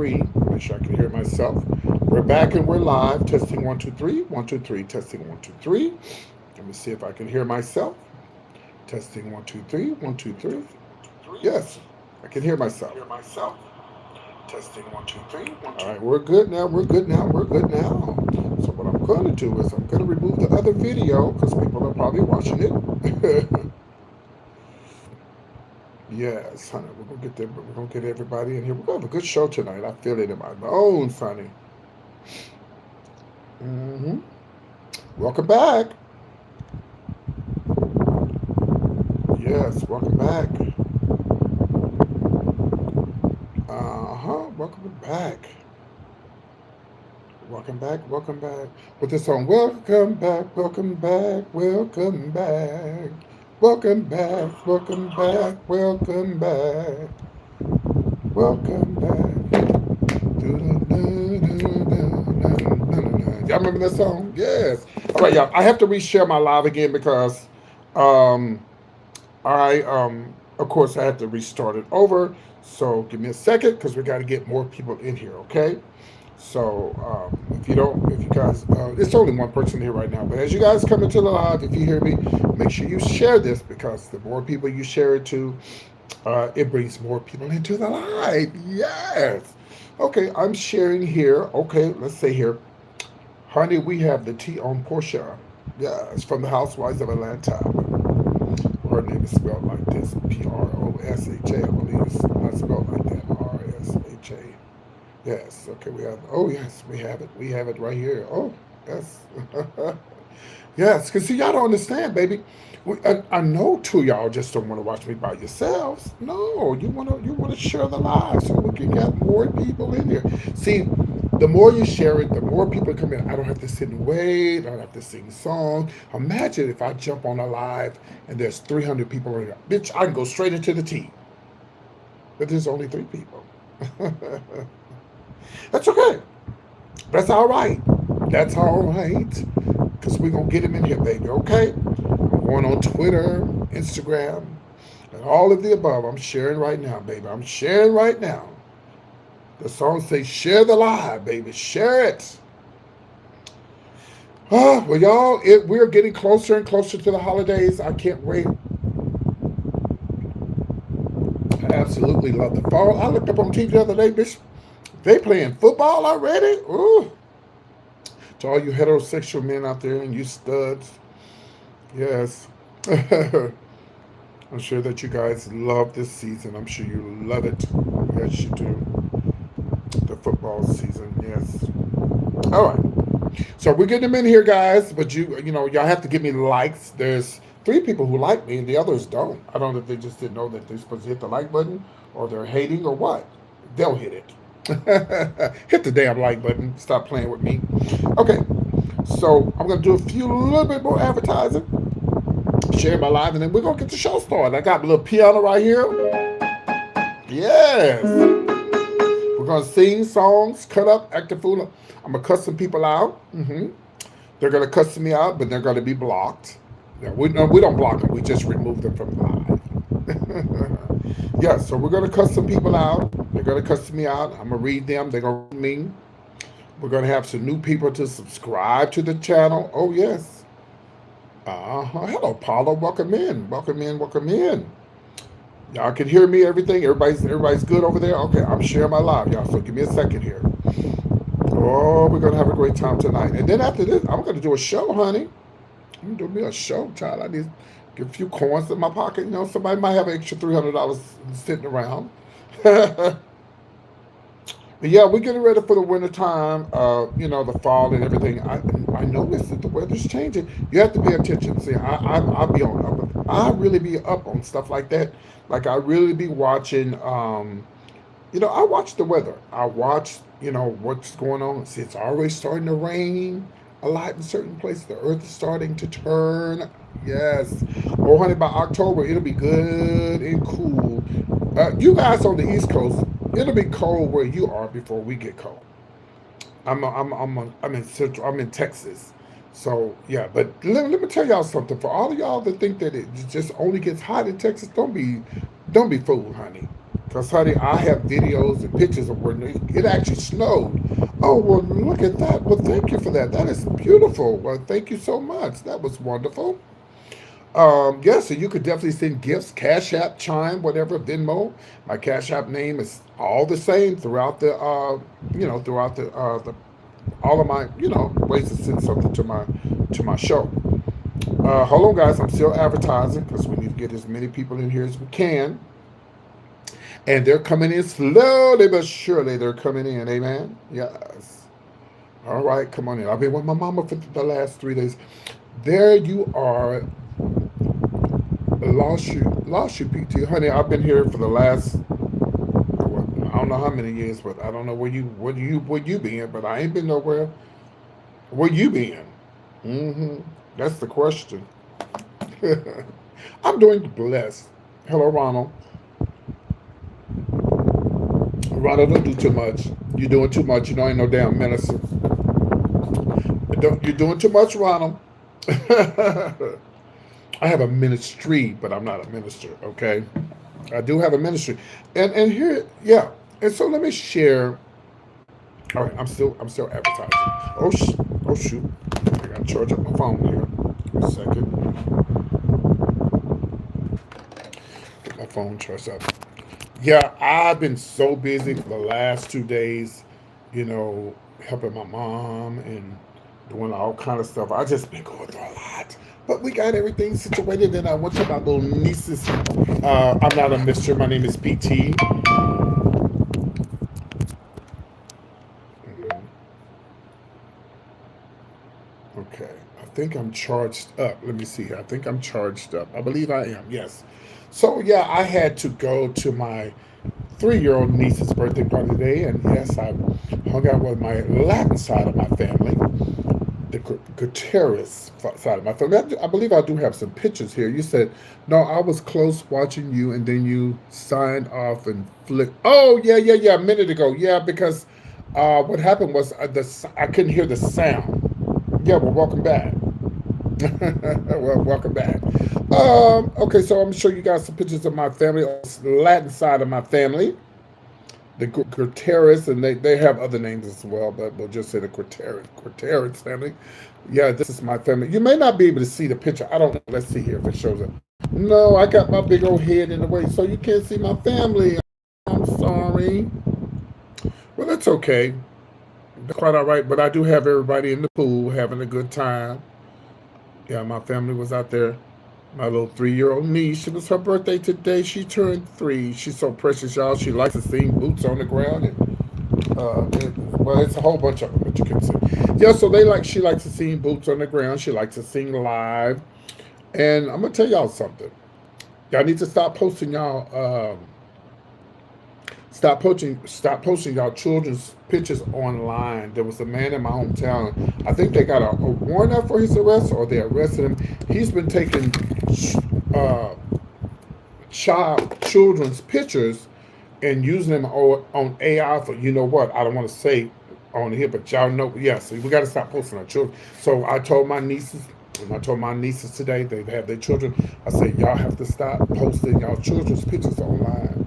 3. Make sure I can hear myself. We're back and we're live. Testing 1 2 3. 1 2 3. Testing 1 2 3. Let me see if I can hear myself. Testing 1 2 3. 1 2 3. Yes, I can hear myself. Testing 1 2 3. All right, we're good now. We're good now. We're good now. So what I'm going to do is I'm going to remove the other video because people are probably watching it. Yes, honey, we're gonna get everybody in here. We're gonna have a good show tonight. I feel it in my bones, honey. Mm-hmm. Welcome back. Yes, welcome back. Welcome back. Welcome back. Welcome back. With this song, welcome back. Welcome back. Welcome back. Welcome back. Welcome back. Welcome back. Welcome back. Y'all remember that song? Yes. All right, y'all. I have to reshare my live again because of course, I have to restart it over. So give me a second because we got to get more people in here, okay? So if you guys, it's only one person here right now, but as you guys come into the live, if you hear me, make sure you share this because the more people you share it to, it brings more people into the live. Yes. Okay, I'm sharing here. Okay, let's say here. Honey, we have the tea on Porsha. Yes, from the Housewives of Atlanta. Her name is spelled like this, Prosha, I believe it's not spelled like that, Rsha. Yes, okay, we have, oh yes, we have it right here. Oh, yes. Yes, because see, y'all don't understand, baby. I know two of y'all just don't want to watch me by yourselves. No, you want to share the live so we can get more people in here. See, the more you share it, the more people come in. I don't have to sit and wait. I don't have to sing songs. Imagine if I jump on a live and there's 300 people in here. Bitch, I can go straight into the tea. But there's only 3 people. That's okay. That's all right. That's all right. Because we're going to get him in here, baby, okay? I'm going on Twitter, Instagram, and all of the above. I'm sharing right now, baby. I'm sharing right now. The song says, share the live, baby. Share it. Oh, well, y'all, we're getting closer and closer to the holidays. I can't wait. I absolutely love the fall. I looked up on TV the other day, bitch. They playing football already? Ooh. To all you heterosexual men out there and you studs. Yes. I'm sure that you guys love this season. I'm sure you love it. Yes, you do. The football season, yes. All right. So we're getting them in here, guys. But y'all have to give me likes. There's 3 people who like me and the others don't. I don't know if they just didn't know that they're supposed to hit the like button or they're hating or what. They'll hit it. Hit the damn like button. Stop playing with me. Okay. So I'm going to do a little bit more advertising. Share my live, and then we're going to get the show started. I got a little piano right here. Yes. We're going to sing songs, cut up, act a fool. I'm going to cuss some people out. They're going to cuss me out, but they're going to be blocked. Yeah, we don't block them. We just remove them from live. Yeah, so we're going to cuss some people out. They're going to cuss me out. I'm going to read them. They're going to read me. We're going to have some new people to subscribe to the channel. Oh, yes. Hello, Paula. Welcome in. Welcome in. Welcome in. Y'all can hear me, everything. Everybody's good over there? Okay, I'm sharing my live, y'all, so give me a second here. Oh, we're going to have a great time tonight. And then after this, I'm going to do a show, honey. I'm going to do me a show, child. I need to get a few coins in my pocket. Somebody might have an extra $300 sitting around. But yeah, we're getting ready for the winter time, the fall and everything. I noticed that the weather's changing. You have to pay attention. See, I'll be on up. I really be up on stuff like that. Like I really be watching, I watch the weather. I watch, what's going on. See, it's already starting to rain a lot in certain places. The earth is starting to turn. Yes. Oh, honey, by October, it'll be good and cool. You guys on the East Coast, it'll be cold where you are before we get cold. I'm in Central. I'm in Texas. So yeah, but let me tell y'all something. For all of y'all that think that it just only gets hot in Texas, don't be fooled, honey. Because, honey, I have videos and pictures of where it actually snowed. Oh, well, look at that. Well, thank you for that. That is beautiful. Well, thank you so much. That was wonderful. Yeah, so you could definitely send gifts, Cash App, Chime, whatever, Venmo. My Cash App name is all the same throughout throughout the all of my, ways to send something to my show. Hold on, guys. I'm still advertising because we need to get as many people in here as we can, and they're coming in slowly but surely. They're coming in. Amen. Yes. All right, come on in. I've been with my mama for the last 3 days. There you are. Lost you, PT. Honey, I've been here for the last, I don't know how many years, but I don't know where you been, but I ain't been nowhere. Where you been? Mm-hmm. That's the question. I'm doing blessed. Hello, Ronald. Ronald, don't do too much. You're doing too much. You know, ain't no damn minister. You're doing too much, Ronald. I have a ministry, but I'm not a minister. Okay, I do have a ministry, and here, yeah. And so let me share. All right, I'm still advertising. Oh, oh shoot! I got to charge up my phone here. Give me a second. Get my phone charged up. Yeah, I've been so busy for the last 2 days. Helping my mom and doing all kind of stuff. I just been going through a lot. But we got everything situated, and I went to my little niece's. I'm not a mister. My name is PT. Okay, I think I'm charged up. Let me see here. I think I'm charged up. I believe I am. Yes. So yeah, I had to go to my 3-year-old niece's birthday party today, and yes, I hung out with my Latin side of my family, the Gutierrez side of my family. I believe I do have some pictures here. You said, no, I was close watching you, and then you signed off and flicked. Oh, yeah, yeah, yeah, a minute ago. Yeah, because what happened was I couldn't hear the sound. Yeah, well, welcome back. Well, welcome back. Okay, so I'm sure you got some pictures of my family, on the Latin side of my family, the Gutierrez, and they have other names as well, but we'll just say the Gutierrez family. Yeah, this is my family. You may not be able to see the picture. I don't know. Let's see here if it shows up. No, I got my big old head in the way, so you can't see my family. I'm sorry. Well, that's okay. That's quite all right, but I do have everybody in the pool having a good time. Yeah, my family was out there. My little 3-year-old niece, it was her birthday today. She turned 3. She's so precious, y'all. She likes to sing Boots on the Ground. Well, it's a whole bunch of them, but you can see. Yeah, so she likes to sing Boots on the Ground. She likes to sing live. And I'm going to tell y'all something. Y'all need to stop posting y'all stop posting y'all children's pictures online. There was a man in my hometown. I think they got a warrant out for his arrest, or they arrested him. He's been taking uh, children's pictures and using them on AI for, you know what? I don't want to say on here, but y'all know. Yes, we got to stop posting our children. So I told my nieces. When I told my nieces today, they have their children. I said, y'all have to stop posting y'all children's pictures online.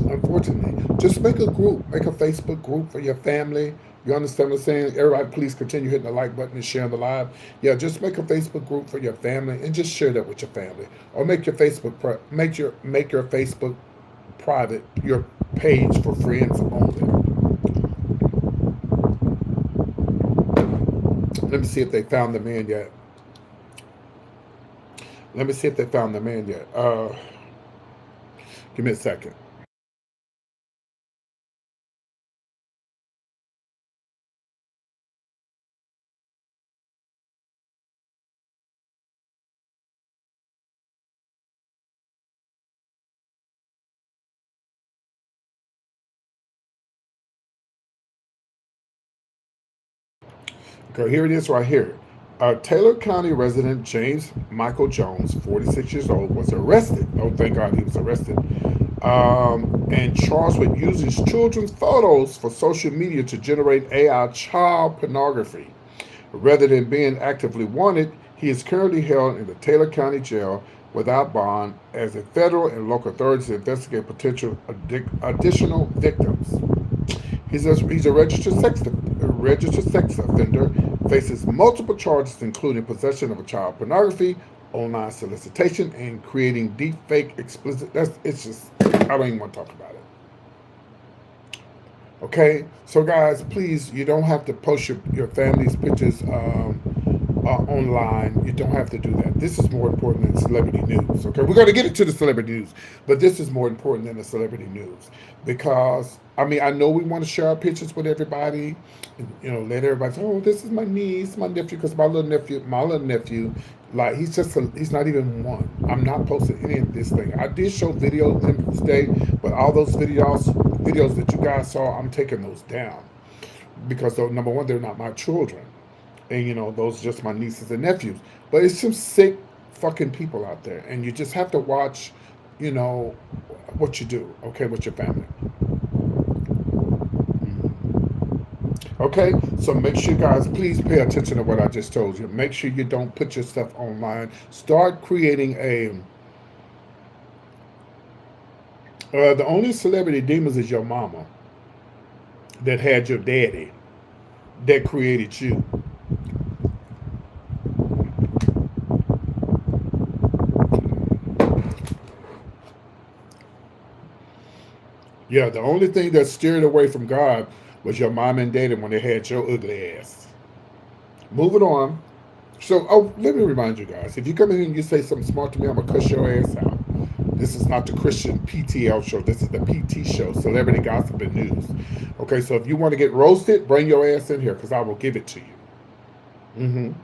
Unfortunately, just make a group, make a Facebook group for your family. You understand what I'm saying? Everybody, please continue hitting the like button and sharing the live. Yeah, just make a Facebook group for your family and just share that with your family, or make your Facebook private, your page for friends only. Let me see if they found the man yet. Let me see if they found the man yet. Give me a second. Okay, here it is right here. Taylor County resident James Michael Jones, 46 years old, was arrested. Oh, thank God he was arrested. And charged with using children's photos for social media to generate AI child pornography. Rather than being actively wanted, he is currently held in the Taylor County Jail without bond as a federal and local authorities investigate potential additional victims. He's a registered sex offender, faces multiple charges including possession of a child pornography, online solicitation, and creating deep fake explicit. It's just I don't even want to talk about it. Okay, so guys, please, you don't have to post your family's pictures online. You don't have to do that. This is more important than celebrity news. Okay, we're going to get into the celebrity news, but this is more important than the celebrity news because I mean I know we want to share our pictures with everybody, and, let everybody say, oh, this is my niece, my nephew, because my little nephew, like he's not even one. I'm not posting any of this thing. I did show videos of them today, but all those videos that you guys saw, I'm taking those down because number one, they're not my children. And those are just my nieces and nephews. But it's some sick fucking people out there, and you just have to watch, what you do, okay, with your family. Okay, so make sure you guys please pay attention to what I just told you. Make sure you don't put your stuff online. Start creating the only celebrity demons is your mama that had your daddy that created you. Yeah, the only thing that steered away from God was your mom and daddy when they had your ugly ass. Moving on. So, let me remind you guys, if you come in here and you say something smart to me, I'm going to cuss your ass out. This is not the Christian PTL show. This is the PT show, Celebrity Gossip and News. Okay, so if you want to get roasted, bring your ass in here because I will give it to you.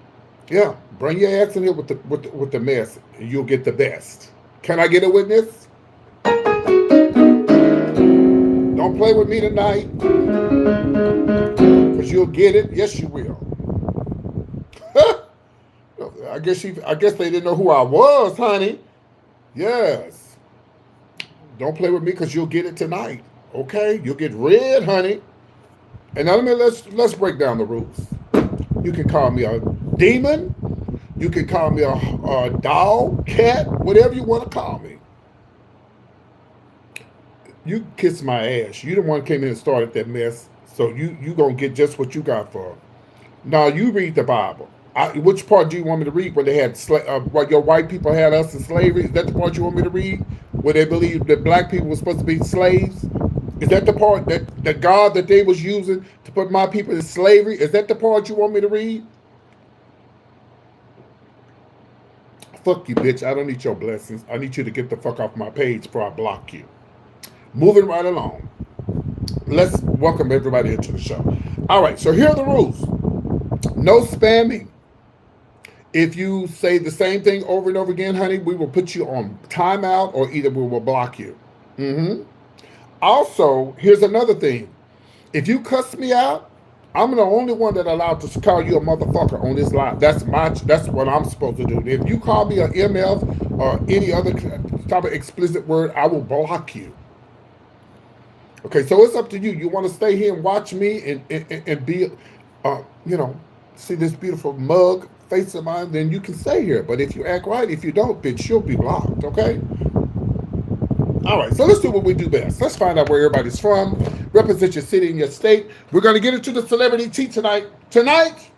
Yeah, bring your ass in here with the mess and you'll get the best. Can I get a witness? Don't play with me tonight because you'll get it. Yes, you will. I guess they didn't know who I was, honey. Yes. Don't play with me because you'll get it tonight. Okay? You'll get red, honey. And now let's break down the rules. You can call me a demon. You can call me a dog, cat, whatever you want to call me. You kiss my ass. You the one came in and started that mess. So you gonna get just what you got for. Now you read the Bible. Which part do you want me to read? When they had what your white people had us in slavery? Is that the part you want me to read? Where they believed that black people were supposed to be slaves? Is that the part that the God that they was using to put my people in slavery? Is that the part you want me to read? Fuck you, bitch. I don't need your blessings. I need you to get the fuck off my page before I block you. Moving right along. Let's welcome everybody into the show. All right, so here are the rules. No spamming. If you say the same thing over and over again, honey, we will put you on timeout or either we will block you. Also, here's another thing. If you cuss me out, I'm the only one that allowed to call you a motherfucker on this live. That's what I'm supposed to do. If you call me an MF or any other type of explicit word, I will block you. Okay, so it's up to you. You want to stay here and watch me and be, see this beautiful mug face of mine, then you can stay here. But if you act right, if you don't, bitch, you'll be blocked, okay? All right, so let's do what we do best. Let's find out where everybody's from. Represent your city and your state. We're going to get into the celebrity tea tonight. Tonight,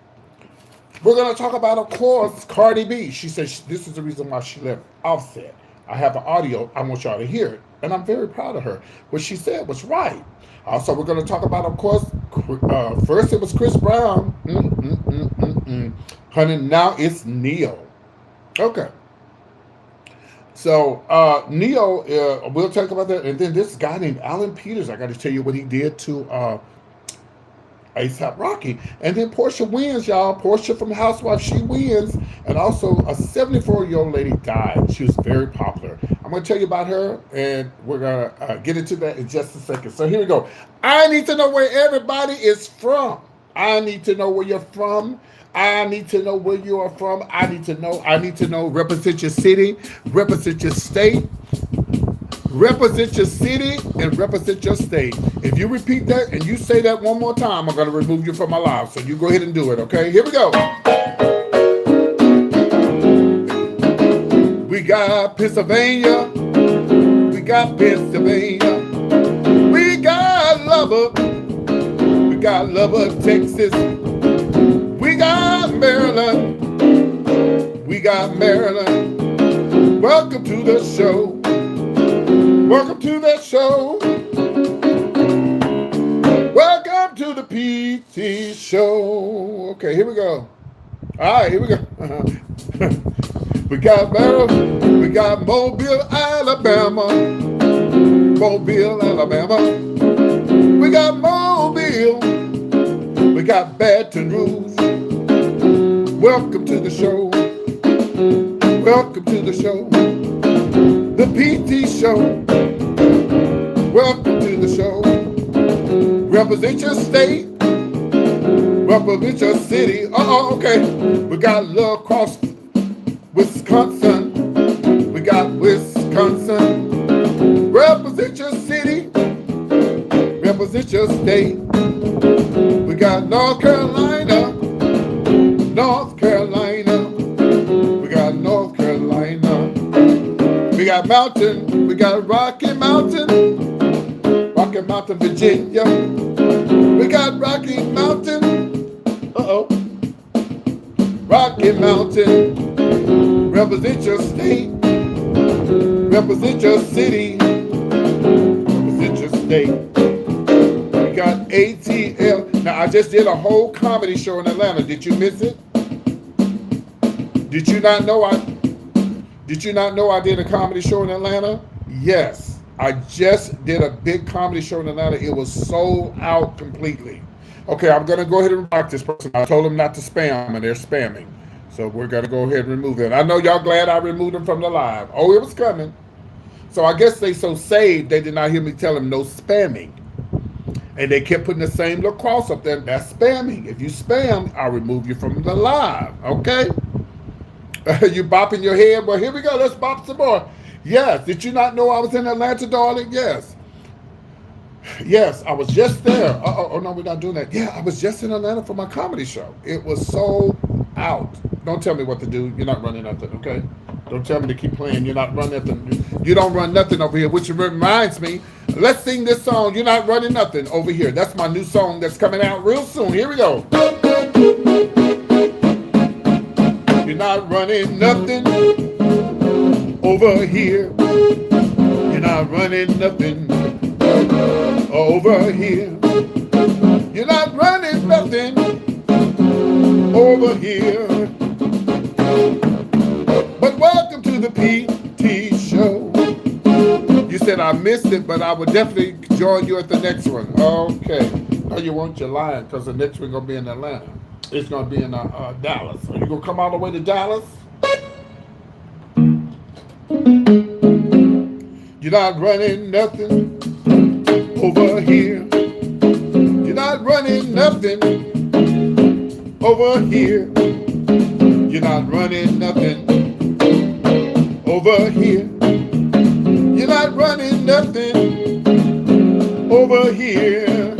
we're going to talk about, of course, Cardi B. She said this is the reason why she left Offset. I have an audio. I want y'all to hear it. And I'm very proud of her. What she said was right. Also, we're going to talk about, of course, first it was Chris Brown. Honey, now it's Neo. Okay. So, Neo, we'll talk about that. And then this guy named Alan Peters, I got to tell you what he did to A$AP Rocky. And then Porsha wins, y'all. Porsha from Housewives, she wins. And also, a 74-year-old lady died. She was very popular. I'm going to tell you about her, and we're going to get into that in just a second. So here we go. I need to know where everybody is from. I need to know where you're from. I need to know where you are from. I need to know. Represent your city. Represent your state. Represent your city and represent your state. If you repeat that and you say that one more time, I'm going to remove you from my live. So you go ahead and do it, okay? Here we go. We got Pennsylvania. We got Pennsylvania. We got Lubbock. We got Lubbock, Texas. We got Maryland. We got Maryland. Welcome to the show. Welcome to the show. Welcome to the PT show. Okay, here we go. All right, here we go. We got Maryland. We got Mobile, Alabama. Mobile, Alabama. We got Mobile. We got Baton Rouge. Welcome to the show. Welcome to the show. The PT show. Welcome to the show. Represent your state. Represent your city. Okay. We got La Crosse, Wisconsin. We got Wisconsin. Represent your city. Represent your state. We got North Carolina. North Carolina. We got North Carolina. We got Mountain. We got Rocky Mountain. Rocky Mountain, Virginia. We got Rocky Mountain. Rocky Mountain. Represent your state. Represent your city. Represent your state. We got ATL. Now, I just did a whole comedy show in Atlanta. Did you miss it? Did you not know I did a comedy show in Atlanta? Yes. I just did a big comedy show in Atlanta. It was sold out completely. Okay, I'm going to go ahead and block this person. I told them not to spam, and they're spamming. So we're going to go ahead and remove them. I know y'all glad I removed them from the live. Oh, it was coming. So I guess they so saved, they did not hear me tell them no spamming. And they kept putting the same little cross up there. That's spamming. If you spam, I'll remove you from the live. Okay? You bopping your head? Well, here we go. Let's bop some more. Yes. Did you not know I was in Atlanta, darling? Yes. Yes, I was just there. Oh, no, we're not doing that. Yeah, I was just in Atlanta for my comedy show. It was sold out. Don't tell me what to do. You're not running nothing, okay? Don't tell me to keep playing. You're not running nothing. You don't run nothing over here, which reminds me, let's sing this song, You're Not Running Nothing, over here. That's my new song that's coming out real soon. Here we go. You're not running nothing over here. You're not running nothing over here. You're not running nothing over here. But welcome to the PT show. You said I missed it, but I would definitely join you at the next one. Okay. No, you won't. You're lying, because the next one going to be in Atlanta. It's going to be in Dallas. Are you going to come all the way to Dallas? You're not running nothing over here. You're not running nothing over here. You're not running nothing over here. You're not running nothing over here.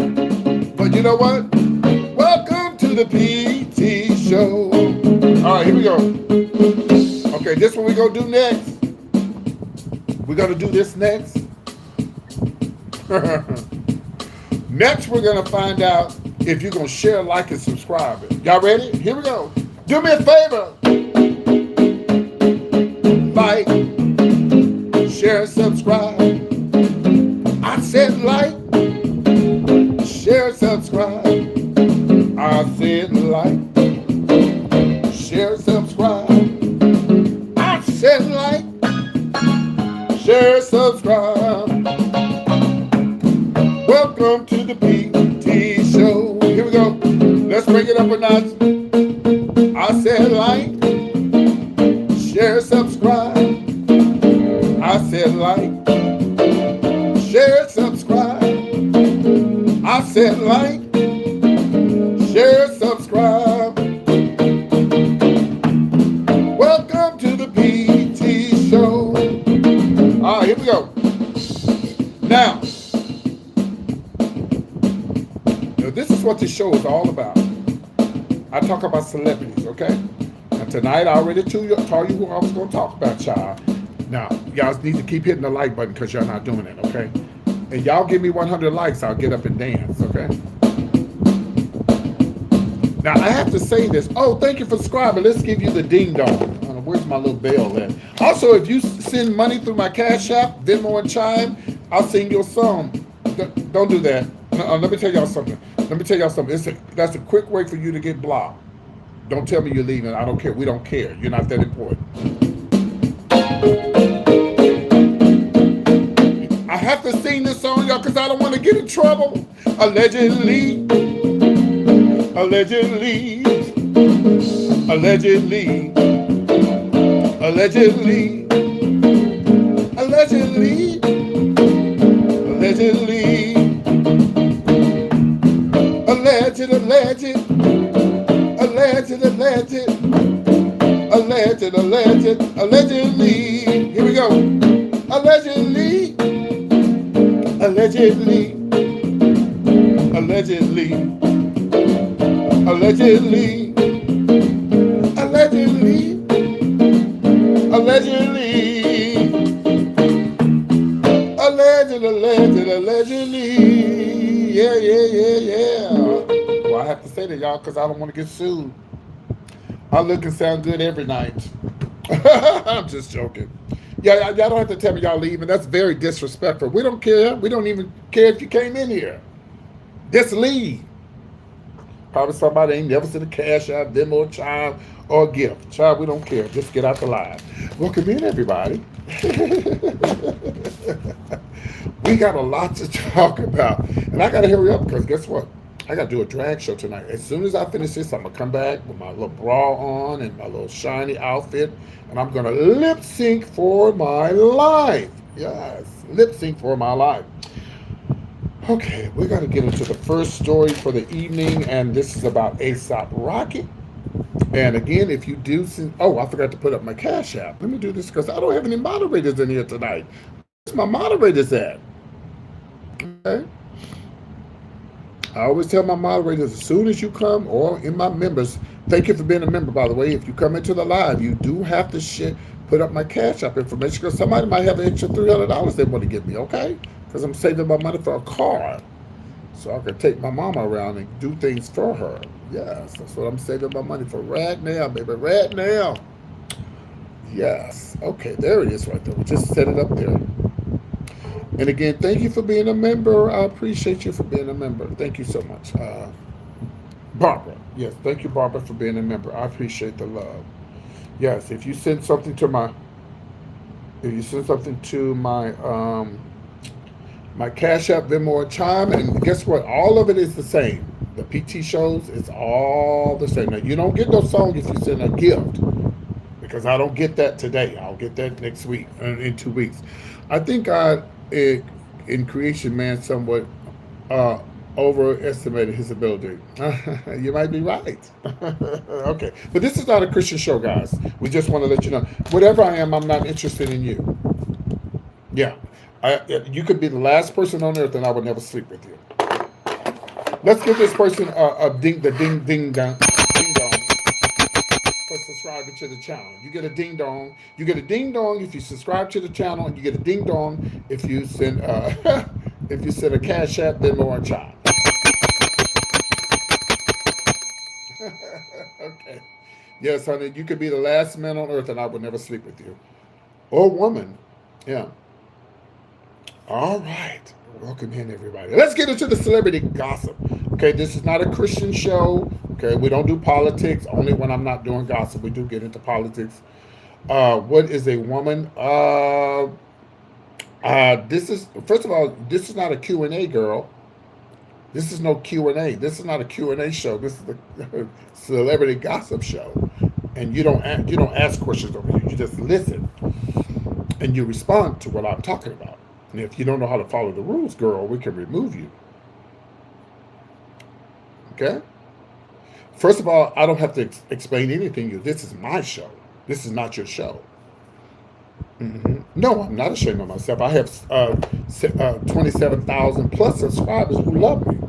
But you know what? Welcome to the PT show. All right, here we go. Okay, this one we're going to do next. We're going to do this next. Next, we're going to find out if you're going to share, like, and subscribe. Y'all ready? Here we go. Do me a favor. Like, share, subscribe. I said like, share, subscribe. I said like, share, subscribe. I said like, share, subscribe. Welcome to the PT show. Here we go. Let's bring it up a notch. I said like, share, subscribe. I said like, share, subscribe. I said like, share, subscribe. Welcome to the PT show. All right, here we go. Now, this is what this show is all about. I talk about celebrities, okay? And tonight I already told you who I was going to talk about, child. Now, y'all need to keep hitting the like button because y'all not doing it, okay? And y'all give me 100 likes, I'll get up and dance, okay? Now, I have to say this. Oh, thank you for subscribing. Let's give you the ding dong. Where's my little bell at? Also, if you send money through my Cash App, Venmo, and Chime, I'll sing your song. Don't do that. No, let me tell y'all something. Let me tell y'all something. That's a quick way for you to get blocked. Don't tell me you're leaving. I don't care. We don't care. You're not that important. I have to sing this song, y'all, because I don't want to get in trouble. Allegedly. Allegedly. Allegedly. Allegedly. Allegedly. Allegedly. Alleged, alleged. Alleged, alleged. Alleged, alleged. Allegedly. Here we go. Allegedly. Allegedly. Allegedly. Allegedly. Allegedly. Allegedly. Allegedly. Yeah. Well, I have to say that, y'all, because I don't want to get sued. I look and sound good every night. I'm just joking. Yeah, y'all don't have to tell me y'all leaving. That's very disrespectful. We don't care. We don't even care if you came in here. Just leave. Probably somebody ain't never seen a Cash App, Venmo, Chime, or gift. Child, we don't care. Just get out the live. Welcome in, everybody. We got a lot to talk about. And I got to hurry up because guess what? I got to do a drag show tonight. As soon as I finish this, I'm going to come back with my little bra on and my little shiny outfit. And I'm going to lip sync for my life. Yes, lip sync for my life. Okay, we got to get into the first story for the evening. And this is about A$AP Rocky. And again, if you do see, oh, I forgot to put up my Cash App. Let me do this because I don't have any moderators in here tonight. Where's my moderators at? Okay. I always tell my moderators as soon as you come, or in my members, thank you for being a member, by the way. If you come into the live, you do have to put up my Cash App information because somebody might have an extra $300 they want to give me, okay? Because I'm saving my money for a car. So I can take my mama around and do things for her. Yes, that's what I'm saving my money for right now, baby, right now. Yes. Okay, there it is right there. We just set it up there. And again, thank you for being a member. I appreciate you for being a member. Thank you so much. Barbara. Yes, thank you, Barbara, for being a member. I appreciate the love. Yes, if you send something to my my Cash App, Venmo, or Chime, and guess what? All of it is the same. The PT shows, it's all the same. Now, you don't get no song if you send a gift, because I don't get that today. I'll get that next week, in 2 weeks. I think in creation, man, somewhat overestimated his ability. You might be right. Okay, but this is not a Christian show, guys. We just want to let you know, whatever I am, I'm not interested in you. Yeah, you could be the last person on earth, and I would never sleep with you. Let's give this person a ding dong for subscribing to the channel. You get a ding dong. You get a ding dong if you subscribe to the channel, and you get a ding dong if you send if you send a Cash App, Venmo, or Chime. Okay. Yes, honey. You could be the last man on earth, and I would never sleep with you, or woman. Yeah. All right. Welcome in, everybody. Let's get into the celebrity gossip. Okay, this is not a Christian show. Okay, we don't do politics. Only when I'm not doing gossip, we do get into politics. What is a woman? This is, first of all, this is not a Q&A, girl. This is no Q&A. This is not a Q&A show. This is the celebrity gossip show. And you don't ask questions over here. You just listen, and you respond to what I'm talking about. And if you don't know how to follow the rules, girl, we can remove you. Okay? First of all, I don't have to explain anything to you. This is my show. This is not your show. No, I'm not ashamed of myself. I have 27,000 plus subscribers who love me.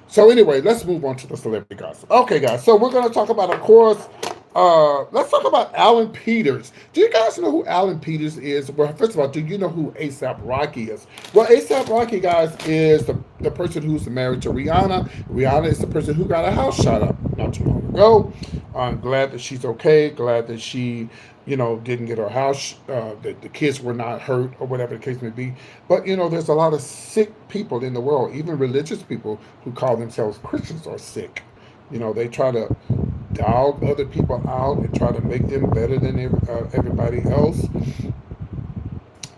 So anyway, let's move on to the celebrity gossip. Okay, guys. So we're going to talk about, of course, Let's talk about Alan Peters. Do you guys know who Alan Peters is? Well, first of all, do you know who ASAP Rocky is? Well, ASAP Rocky, guys, is the person who's married to Rihanna. Rihanna is the person who got a house shot up not too long ago. I'm glad that she's okay. Glad that she, didn't get her house, that the kids were not hurt or whatever the case may be. But, there's a lot of sick people in the world, even religious people who call themselves Christians are sick. They try to dog other people out and try to make them better than everybody else.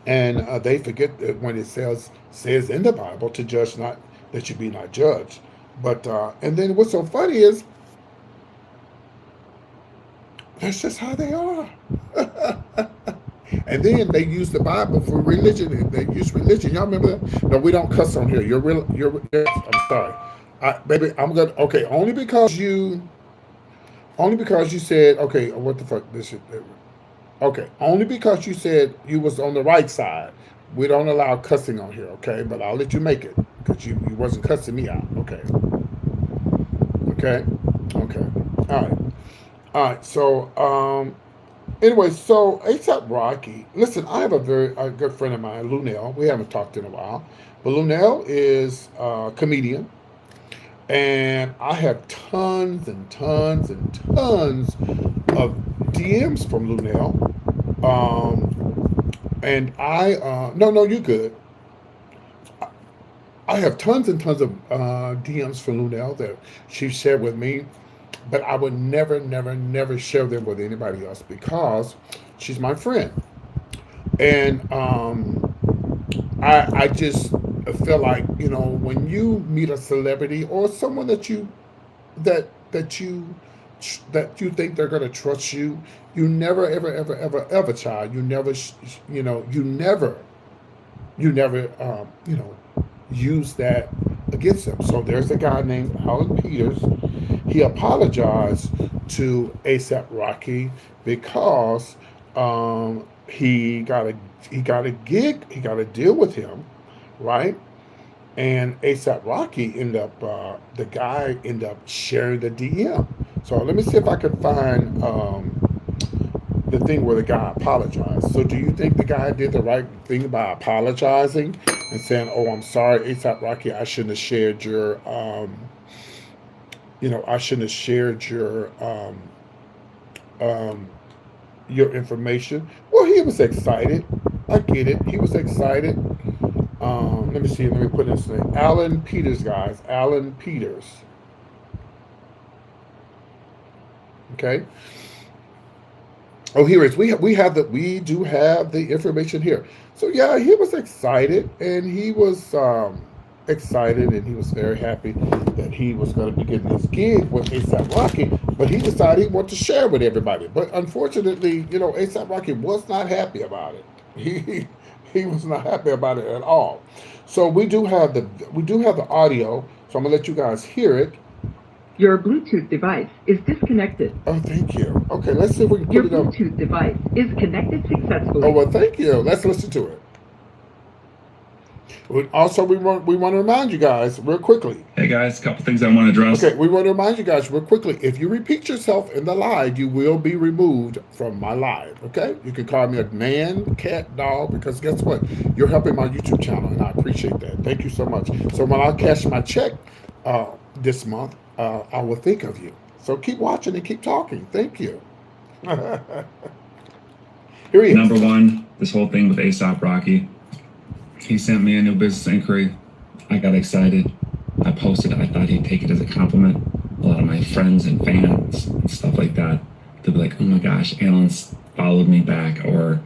And they forget that when it says in the Bible to judge not, that you be not judged. But and then what's so funny is that's just how they are. And then they use the Bible for religion. And they use religion. Y'all remember that? No, we don't cuss on here. You're real. Yes, I'm sorry, baby. I'm gonna. Okay, only because you said okay. What the fuck? This is okay. Only because you said you was on the right side. We don't allow cussing on here. Okay, but I'll let you make it because you wasn't cussing me out. Okay. Okay. Okay. All right. All right. So anyway, so ASAP Rocky. Listen, I have a good friend of mine, Lunel. We haven't talked in a while, but Lunel is a comedian, and I have tons and tons and tons of DMs from Lunel. And no, you're good. I have tons and tons of DMs from Lunel that she shared with me, but I would never, never, never share them with anybody else because she's my friend. And I just feel like when you meet a celebrity or someone that that you that you think they're gonna trust you, you never ever ever ever ever child. You never you never use that against them. So there's a guy named Alan Peters. He apologized to ASAP Rocky because he got a gig, he got a deal with him, right? And ASAP Rocky the guy ended up sharing the DM. So let me see if I can find the thing where the guy apologized. So do you think the guy did the right thing by apologizing and saying, "Oh, I'm sorry, ASAP Rocky, I shouldn't have shared I shouldn't have shared your information"? Well, he was excited. I get it. He was excited. Let me see. Let me put this name. Alan Peters, guys. Alan Peters. Okay. Oh, here it is. We do have the information here. So yeah, he was excited, and he was he was very happy that he was going to be getting this gig with ASAP Rocky. But he decided he wanted to share with everybody. But unfortunately, ASAP Rocky was not happy about it. He was not happy about it at all. So we do have the audio. So I'm gonna let you guys hear it. Your Bluetooth device is disconnected. Oh, thank you. Okay, let's see if we can Your put it up. Bluetooth device is connected Oh, successfully. well, thank you. Let's listen to it. Also, we want to remind you guys real quickly. Hey guys, a couple things I want to address. Okay, we want to remind you guys real quickly. If you repeat yourself in the live, you will be removed from my live. Okay, you can call me a man, cat, dog, because guess what? You're helping my YouTube channel, and I appreciate that. Thank you so much. So when I cash my check this month, I will think of you. So keep watching and keep talking. Thank you. Here he is. Number one, this whole thing with ASAP Rocky. He sent me a new business inquiry. I got excited. I posted it. I thought he'd take it as a compliment. A lot of my friends and fans and stuff like that, they'll be like, "Oh my gosh, Alan's followed me back," or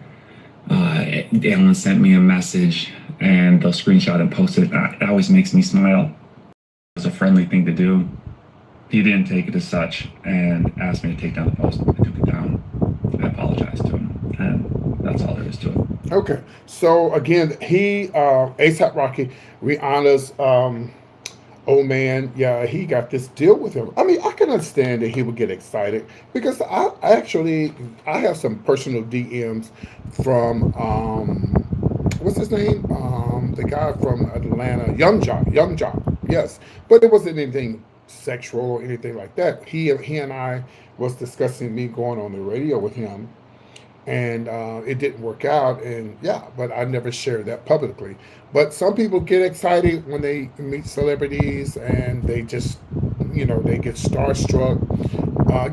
Alan sent me a message, and they'll screenshot and post it. It always makes me smile. It was a friendly thing to do. He didn't take it as such and asked me to take down the post. I took it down. I apologized to him, and that's all there is to it. Okay, so again, ASAP Rocky, Rihanna's old man, yeah, he got this deal with him. I mean, I can understand that he would get excited because I have some personal DMs from what's his name? The guy from Atlanta, Young Jock, yes, but it wasn't anything sexual or anything like that. He and I was discussing me going on the radio with him, and it didn't work out. And yeah, but I never shared that publicly. But some people get excited when they meet celebrities, and they just, they get starstruck.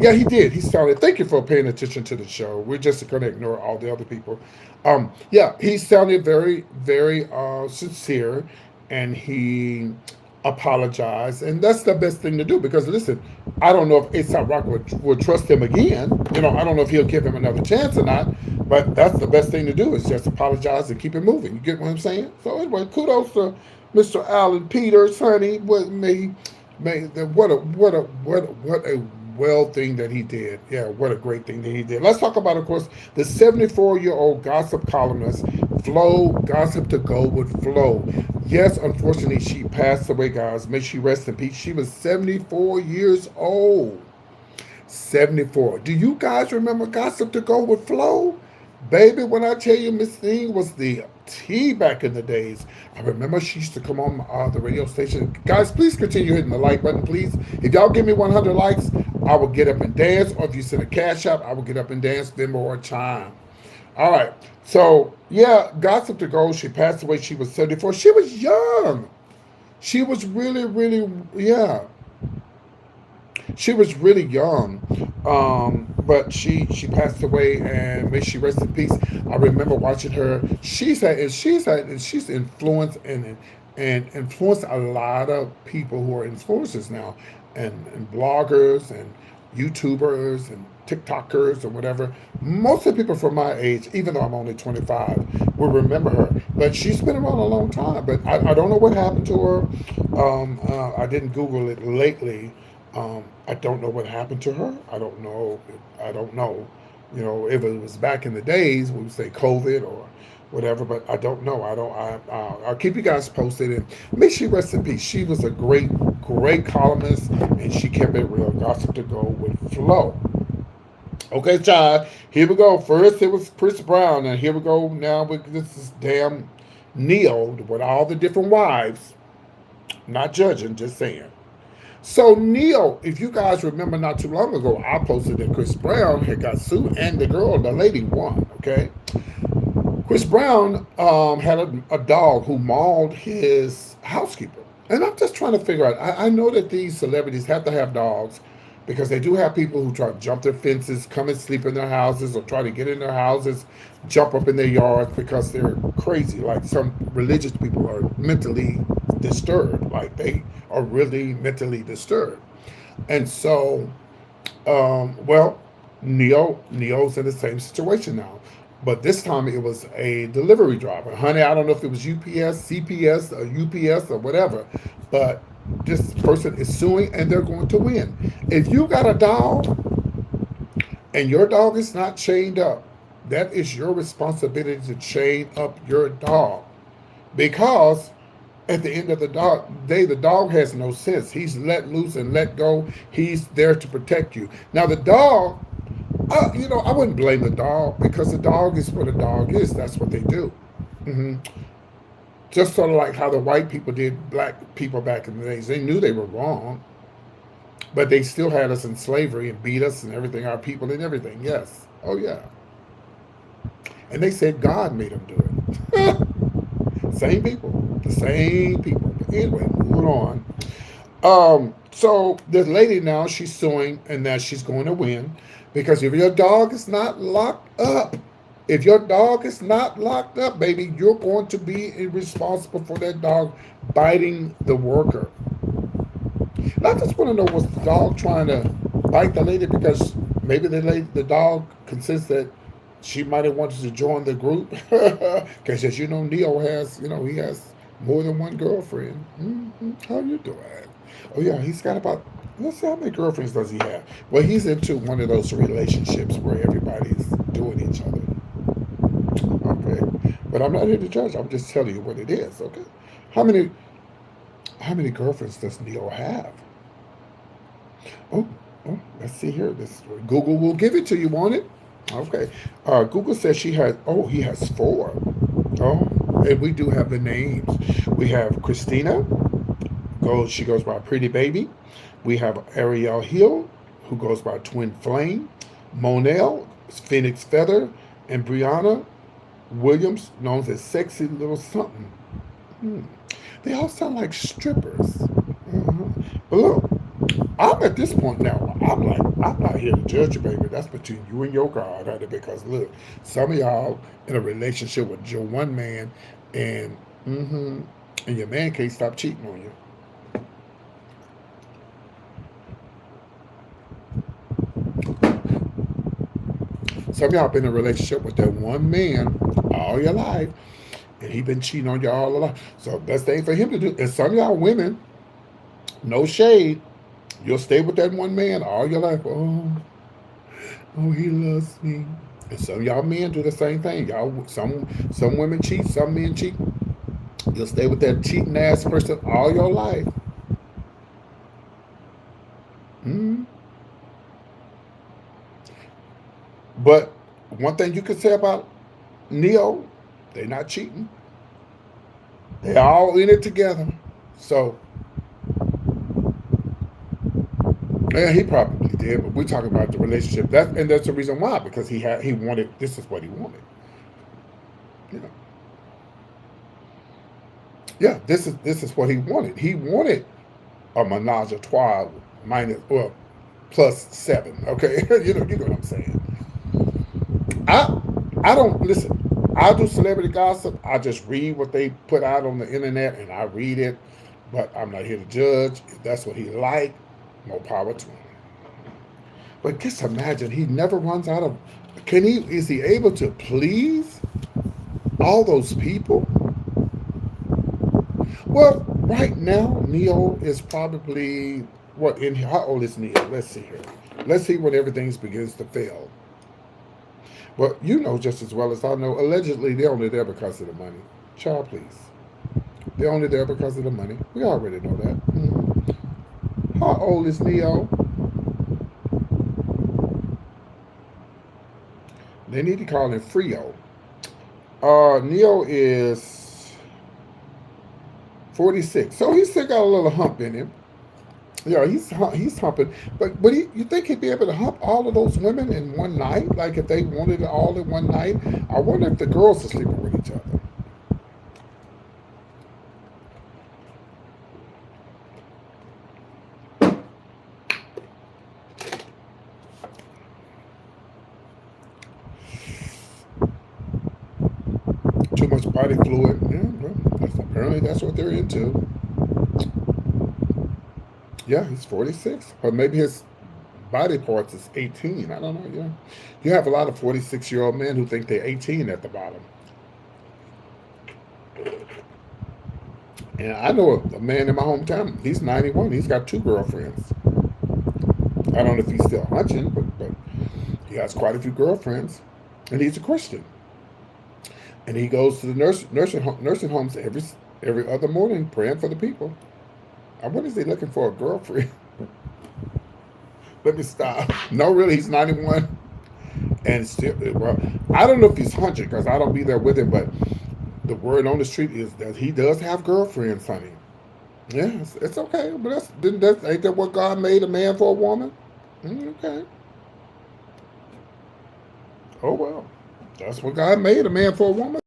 Yeah, he did. He sounded. Thank you for paying attention to the show. We're just going to ignore all the other people. Yeah, he sounded very, very sincere, and he apologized, and that's the best thing to do. Because listen, I don't know if ASAP Rock would trust him again. I don't know if he'll give him another chance or not. But that's the best thing to do is just apologize and keep it moving. You get what I'm saying? So anyway, kudos to Mr. Alan Peters, honey. What a well thing that he did. Yeah, what a great thing that he did. Let's talk about, of course, the 74-year-old gossip columnist, Flo, gossip to go with Flo. Yes, unfortunately, she passed away, guys. May she rest in peace. She was 74 years old. 74. Do you guys remember gossip to go with Flo? Baby, when I tell you Miss Thing was the T back in the days, I remember she used to come on the radio station. Guys, please continue hitting the like button, please. If y'all give me 100 likes, I will get up and dance. Or if you send a cash app, I will get up and dance, then more time. All right. So, yeah, gossip to go. She passed away. She was 74. She was young. She was really, really, yeah. She was really young, but she passed away, and may she rest in peace. I remember watching her. She's influenced and influenced a lot of people who are influencers now, and bloggers and YouTubers and TikTokers or whatever. Most of the people from my age, even though I'm only 25, will remember her. But she's been around a long time. But I don't know what happened to her. I didn't Google it lately. I don't know what happened to her. I don't know. I don't know. If it was back in the days, we would say COVID or whatever. But I don't know. I'll keep you guys posted. And may she rest in peace. She was a great, great columnist, and she kept it real. Gossip to go with Flo. Okay, child. Here we go. First, it was Chris Brown, and here we go now with this damn Neo with all the different wives. Not judging, just saying. So Neo, if you guys remember not too long ago, I posted that Chris Brown had got sued, and the lady won, okay? Chris Brown had a dog who mauled his housekeeper. And I'm just trying to figure out, I know that these celebrities have to have dogs because they do have people who try to jump their fences, come and sleep in their houses, or try to get in their houses, jump up in their yards because they're crazy. Like some religious people are mentally disturbed. Like they are really mentally disturbed. And so, Neo's in the same situation now. But this time it was a delivery driver. Honey, I don't know if it was UPS, CPS, or UPS, or whatever. But this person is suing, and they're going to win. If you got a dog and your dog is not chained up, that is your responsibility to chain up your dog. Because at the end of the day, the dog has no sense. He's let loose and let go. He's there to protect you. Now, the dog, I wouldn't blame the dog because the dog is what a dog is. That's what they do. Just sort of like how the white people did black people back in the days. They knew they were wrong, but they still had us in slavery and beat us and everything, our people and everything. Yes. Oh, yeah. And they said God made them do it. Same people. The same people. But anyway, moving on. So this lady now, she's suing, and now she's going to win because if your dog is not locked up, baby, you're going to be responsible for that dog biting the worker. And I just want to know, was the dog trying to bite the lady because maybe the dog considers that she might have wanted to join the group? Because as you know, Neo has, he has more than one girlfriend. How you doing? Oh yeah, he's got about, let's see, how many girlfriends does he have? Well, he's into one of those relationships where everybody's doing each other. Okay, but I'm not here to judge. I'm just telling you what it is. Okay, how many girlfriends does Neo have? Oh, let's see here. This Google will give it to you. Want it? Okay. Google says he has 4. Oh, and we do have the names. We have Christina. She goes by Pretty Baby. We have Ariel Hill, who goes by Twin Flame, Monel, Phoenix Feather, and Brianna Williams, known as Sexy Little Something. Hmm. They all sound like strippers. But look, I'm at this point now. I'm not here to judge you, baby. That's between you and your God, honey. Because look, some of y'all in a relationship with your one man, and and your man can't stop cheating on you. Some of y'all been in a relationship with that one man all your life, and he been cheating on you all along. So best thing for him to do. And some of y'all women, no shade, you'll stay with that one man all your life. Oh, he loves me. And some of y'all men do the same thing. Y'all, some women cheat, some men cheat. You'll stay with that cheating ass person all your life. Mm. But one thing you can say about Neo, they're not cheating. They all in it together. So, yeah, he probably did, but we're talking about the relationship. That's the reason why, because he wanted, this is what he wanted. You know. Yeah, this is what he wanted. He wanted a menage a trois minus, well, plus 7. Okay, you know what I'm saying. I I don't listen. I do celebrity gossip. I just read what they put out on the internet and I read it, but I'm not here to judge. If that's what he like, more power to him. But just imagine he never runs out of. Can he? Is he able to please all those people? Well, right now, Neo is probably what in how old is Neo? Let's see here. Let's see when everything begins to fail. Well, you know just as well as I know. Allegedly, they're only there because of the money. Child, please. They're only there because of the money. We already know that. How old is Neo? They need to call him Frio. Neo is 46, so he's still got a little hump in him. Yeah, he's humping, but you think he'd be able to hump all of those women in one night? Like if they wanted it all in one night? I wonder if the girls are sleeping with each other. Too much body fluid. Yeah, well, apparently that's what they're into. Yeah, he's 46, or maybe his body parts is 18. I don't know. Yeah, you have a lot of 46-year-old men who think they're 18 at the bottom. And I know a man in my hometown. He's 91. He's got 2 girlfriends. I don't know if he's still hunching, but he has quite a few girlfriends, and he's a Christian. And he goes to the nursing homes every other morning praying for the people. I wonder if he's looking for a girlfriend. Let me stop. No, really, he's 91. And still, well, I don't know if he's hunching because I don't be there with him, but the word on the street is that he does have girlfriends, honey. Yeah, it's okay. But ain't that what God made a man for a woman? Okay. Oh, well. That's what God made a man for a woman.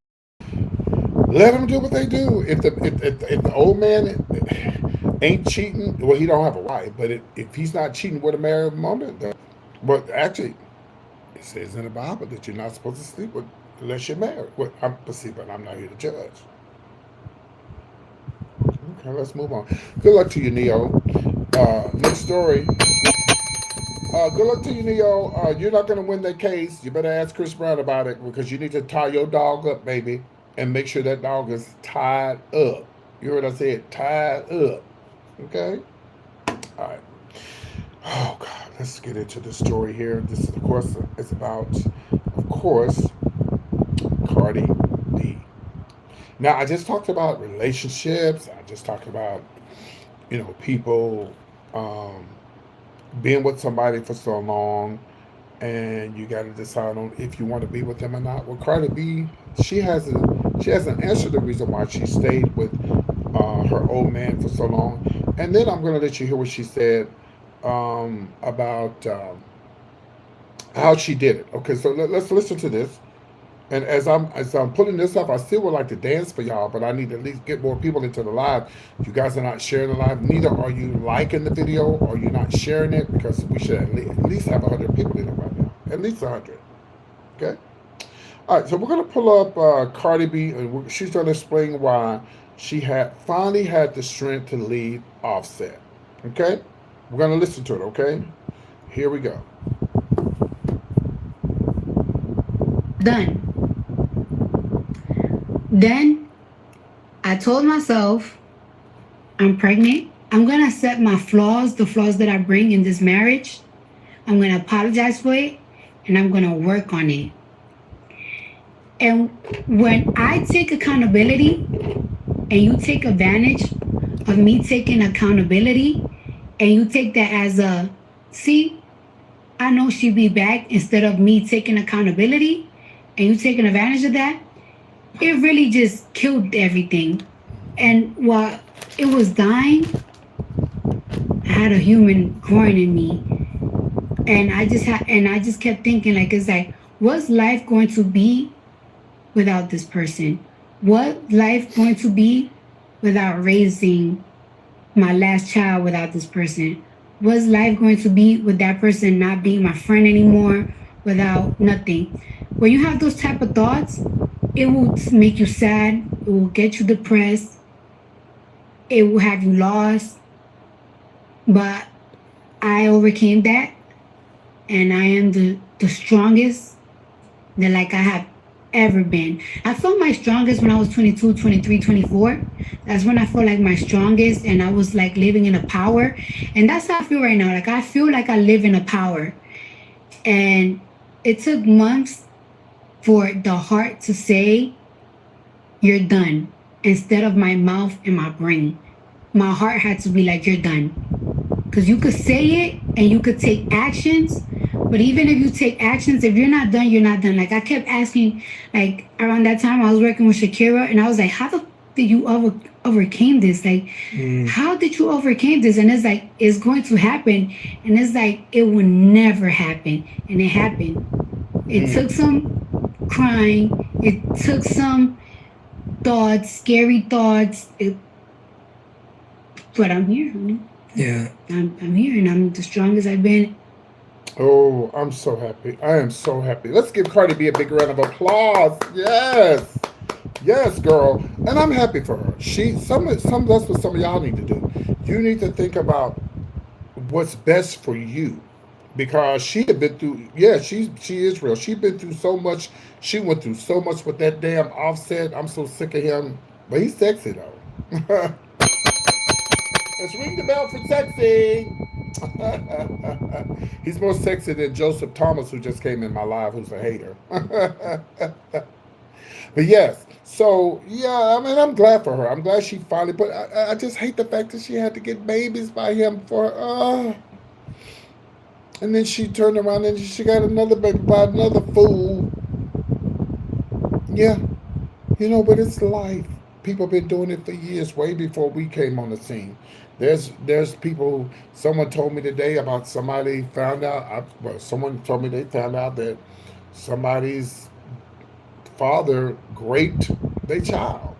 Let them do what they do. If the old man ain't cheating, well, he don't have a wife. But if he's not cheating with a married woman, but actually, it says in the Bible that you're not supposed to sleep with unless you're married. Well, but I'm not here to judge. Okay, let's move on. Good luck to you, Neo. Next story. Good luck to you, Neo. You're not going to win that case. You better ask Chris Brown about it because you need to tie your dog up, baby, and make sure that dog is tied up. You heard what I said? Tied up. Okay? All right. Oh, God. Let's get into the story here. This is, of course, it's about, of course, Cardi B. Now, I just talked about relationships. I just talked about, people being with somebody for so long, and you got to decide on if you want to be with them or not. Well, Cardi B, she hasn't answered the reason why she stayed with her old man for so long. And then I'm going to let you hear what she said about how she did it. Okay, so let's listen to this. And as I'm putting this up, I still would like to dance for y'all, but I need to at least get more people into the live. You guys are not sharing the live. Neither are you liking the video, or you're not sharing it, because we should at least have 100 people in it right now. At least 100. Okay. All right. So we're gonna pull up Cardi B, and she's gonna explain why she had finally had the strength to lead Offset. Okay. We're gonna listen to it. Okay. Here we go. Done. Then I told myself, I'm pregnant. I'm going to accept my flaws, the flaws that I bring in this marriage. I'm going to apologize for it, and I'm going to work on it. And when I take accountability and you take advantage of me taking accountability, and you take that as a, see, I know she'll be back, instead of me taking accountability and you taking advantage of that, it really just killed everything. And while it was dying, I had a human growing in me. And I just kept thinking, like, it's like, what's life going to be without this person? What life going to be without raising my last child without this person? What's life going to be with that person not being my friend anymore, without nothing? When you have those type of thoughts, it will make you sad. It will get you depressed. It will have you lost. But I overcame that, and I am the strongest that, like, I have ever been. I felt my strongest when I was 22, 23, 24. That's when I felt like my strongest, and I was like living in a power. And that's how I feel right now. Like, I feel like I live in a power. And it took months for the heart to say, you're done, instead of my mouth and my brain. My heart had to be like, you're done. Because you could say it and you could take actions, but even if you take actions, if you're not done, you're not done. Like, I kept asking, like, around that time I was working with Shakira, and I was like, how did you overcame this? Like, how did you overcame this? And it's like, it's going to happen. And it's like, it will never happen. And it happened. It took some crying. It took some thoughts, scary thoughts. But I'm here, honey. Yeah. I'm here, and I'm the strongest I've been. Oh, I'm so happy. I am so happy. Let's give Cardi B a big round of applause. Yes. Yes, girl. And I'm happy for her. That's what some of y'all need to do. You need to think about what's best for you. Because she had been through, yeah, she is real. She's been through so much. She went through so much with that damn Offset. I'm so sick of him. But he's sexy though. Let's ring the bell for sexy. He's more sexy than Joseph Thomas, who just came in my live, who's a hater. But yes, so yeah, I mean, I'm glad for her. I'm glad she finally. But I just hate the fact that she had to get babies by him for. And then she turned around and she got another baby by another fool. Yeah, but it's life. People been doing it for years, way before we came on the scene. There's people. Someone told me today about somebody found out. Someone told me they found out that somebody's father raped their child,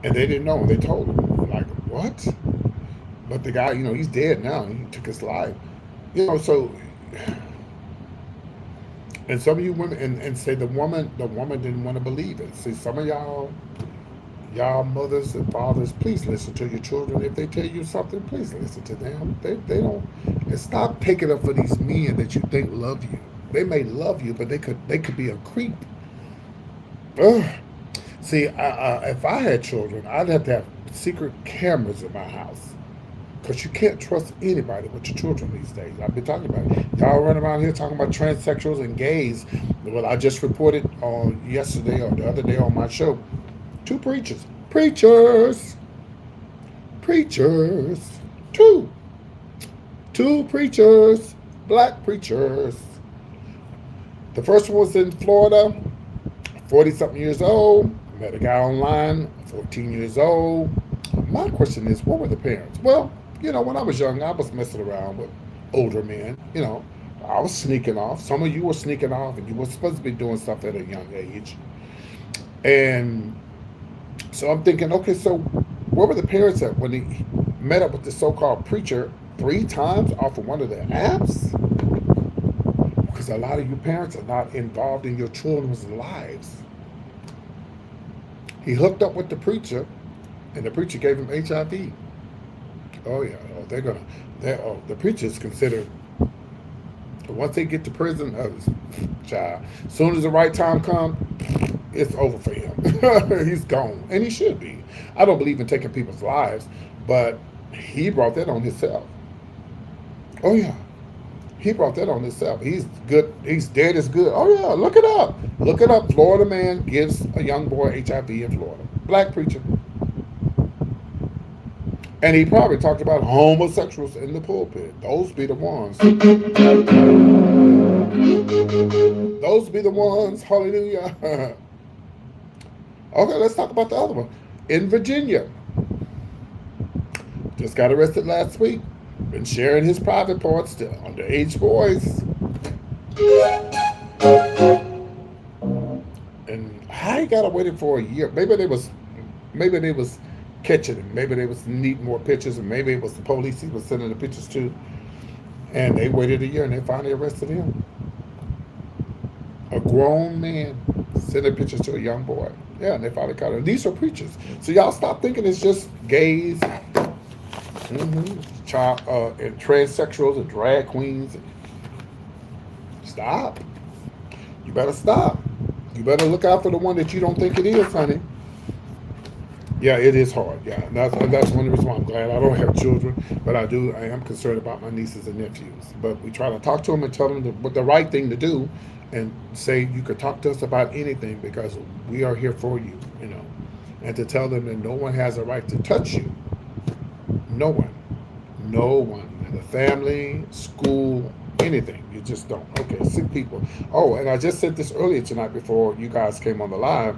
and they didn't know. They told them, like, what? But the guy, he's dead now. He took his life. So. And some of you women, and say the woman didn't want to believe it. See, some of y'all mothers and fathers, please listen to your children. If they tell you something, please listen to them. They don't. And stop taking up for these men that you think love you. They may love you, but they could be a creep. Ugh. See, if I had children, I'd have to have secret cameras in my house. Because you can't trust anybody but your children these days. I've been talking about it. Y'all run around here talking about transsexuals and gays. Well, I just reported on yesterday or the other day on my show, 2 preachers. Two preachers, black preachers. The first one was in Florida, 40-something years old. Met a guy online, 14 years old. My question is, what were the parents? Well, when I was young, I was messing around with older men. I was sneaking off. Some of you were sneaking off, and you were supposed to be doing stuff at a young age. And so I'm thinking, okay, so where were the parents at when he met up with the so-called preacher 3 times off of one of the apps? Because a lot of you parents are not involved in your children's lives. He hooked up with the preacher, and the preacher gave him HIV. Oh yeah, the preacher is considered. Once they get to prison, child, as soon as the right time comes, it's over for him. He's gone, and he should be. I don't believe in taking people's lives, but he brought that on himself. Oh yeah, he brought that on himself. He's good. He's dead as good. Oh yeah, look it up. Look it up. Florida man gives a young boy HIV in Florida. Black preacher. And he probably talked about homosexuals in the pulpit. Those be the ones. Those be the ones. Hallelujah. Okay, let's talk about the other one. In Virginia. Just got arrested last week. Been sharing his private parts to underage boys. And I gotta wait for a year. Maybe they was catching him. Maybe they was needing more pictures, and maybe it was the police he was sending the pictures to. And they waited a year, and they finally arrested him. A grown man sending pictures to a young boy. Yeah, and they finally caught him. These are preachers. So y'all stop thinking it's just gays, child, and transsexuals and drag queens. Stop. You better stop. You better look out for the one that you don't think it is, honey. Yeah, it is hard. Yeah, that's one of the reasons why I'm glad I don't have children, but I am concerned about my nieces and nephews. But we try to talk to them and tell them what the right thing to do, and say you could talk to us about anything because we are here for you, and to tell them that no one has a right to touch you. No one, in the family, school, anything. You just don't. Okay, sick people. Oh, and I just said this earlier tonight before you guys came on the live.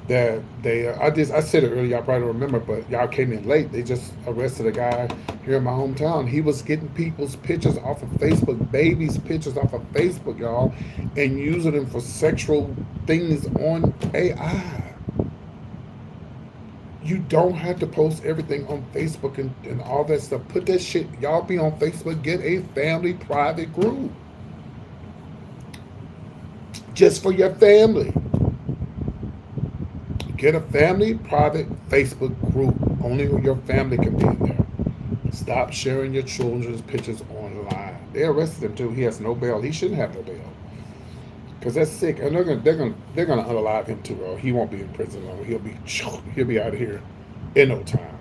That I said it earlier, y'all probably don't remember, but y'all came in late. They just arrested a guy here in my hometown. He was getting people's pictures off of Facebook, babies' pictures off of Facebook, y'all, and using them for sexual things on AI. You don't have to post everything on Facebook and all that stuff. Put that shit, y'all be on Facebook, get a family private group. Just for your family. Get a family private Facebook group. Only your family can be in there. Stop sharing your children's pictures online. They arrested him too. He has no bail. He shouldn't have no bail because that's sick. And they're gonna unalive him too. Or he won't be in prison long. He'll be out of here in no time.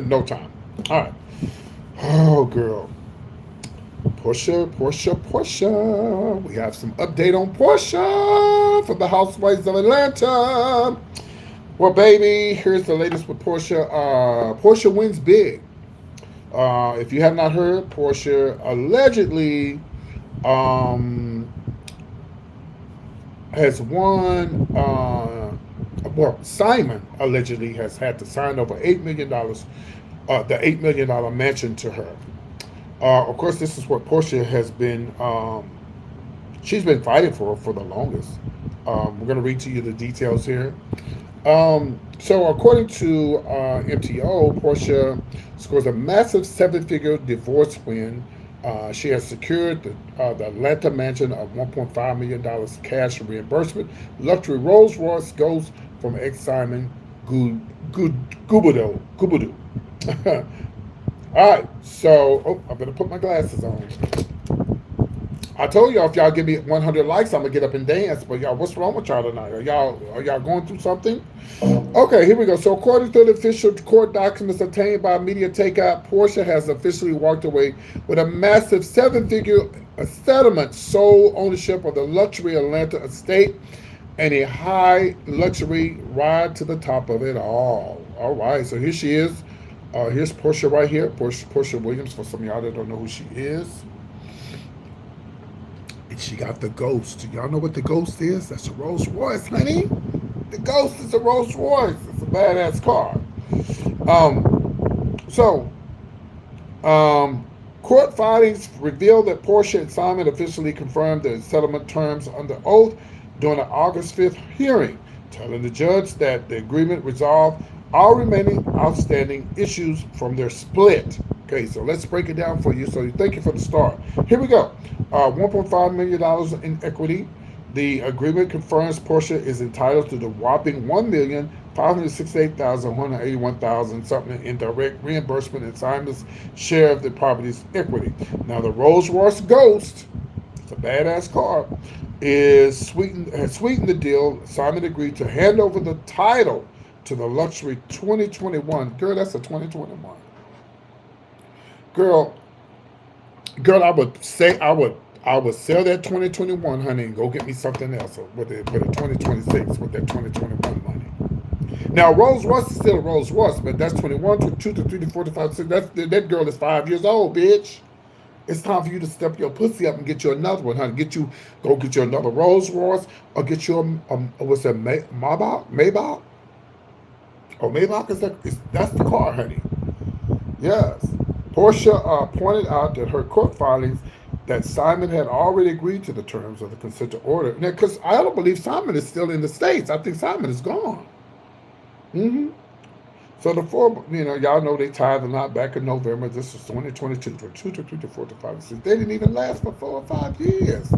No time. All right. Oh girl. Porsha. We have some update on Porsha from the Housewives of Atlanta. Well, baby, here's the latest with Porsha. Porsha wins big. If you have not heard, Porsha allegedly has won. Simon allegedly has had to sign over $8 million, the $8 million mansion to her. Of course, this is what Porsha has been, she's been fighting for the longest. We're going to read to you the details here. So according to MTO, Porsha scores a massive 7-figure divorce win. She has secured the Atlanta mansion of $1.5 million cash reimbursement. Luxury Rolls Royce goes from ex-Simon Gubudu. All right, so I'm gonna put my glasses on. I told y'all if y'all give me 100 likes, I'm gonna get up and dance. But y'all, what's wrong with y'all tonight? Are y'all going through something? Okay, here we go. So according to the official court documents obtained by Media Takeout, Porsha has officially walked away with a massive 7-figure settlement, sole ownership of the luxury Atlanta estate, and a high luxury ride to the top of it all. All right, so here she is. Here's Porsha right here. Porsha Williams, for some of y'all that don't know who she is. And she got the Ghost. Y'all know what the Ghost is? That's a Rolls Royce, honey. The Ghost is a Rolls Royce. It's a badass car. So, um, court filings reveal that Porsche and Simon officially confirmed the settlement terms under oath during an August 5th hearing, telling the judge that the agreement resolved all remaining outstanding issues from their split. Okay, so let's break it down for you. So thank you for the start. Here we go. $1.5 million in equity. The agreement confirms Porsche is entitled to the whopping $1,568,181 something in direct reimbursement and Simon's share of the property's equity. Now the Rolls Royce Ghost, it's a badass car, has sweetened the deal. Simon agreed to hand over the title to the luxury 2021. Girl, that's a 2021. Girl, girl, I would sell that 2021, honey, and go get me something else with a 2026 with that 2021 money. Now, Rolls Royce is still a Rolls Royce, but that's 21, 22, 23, 4, 5, 6. That girl is 5 years old, bitch. It's time for you to step your pussy up and get you another one, honey. Go get you another Rolls Royce, or get you what's that, Maybach? Oh, Maybach that's the car, honey. Yes. Porsche pointed out that her court filings that Simon had already agreed to the terms of the consent order. Now, because I don't believe Simon is still in the States. I think Simon is gone. Mm-hmm. So the four, y'all know they tied the knot back in November. This was 2022, 22, 23, 24, 25, 6. They didn't even last for 4 or 5 years.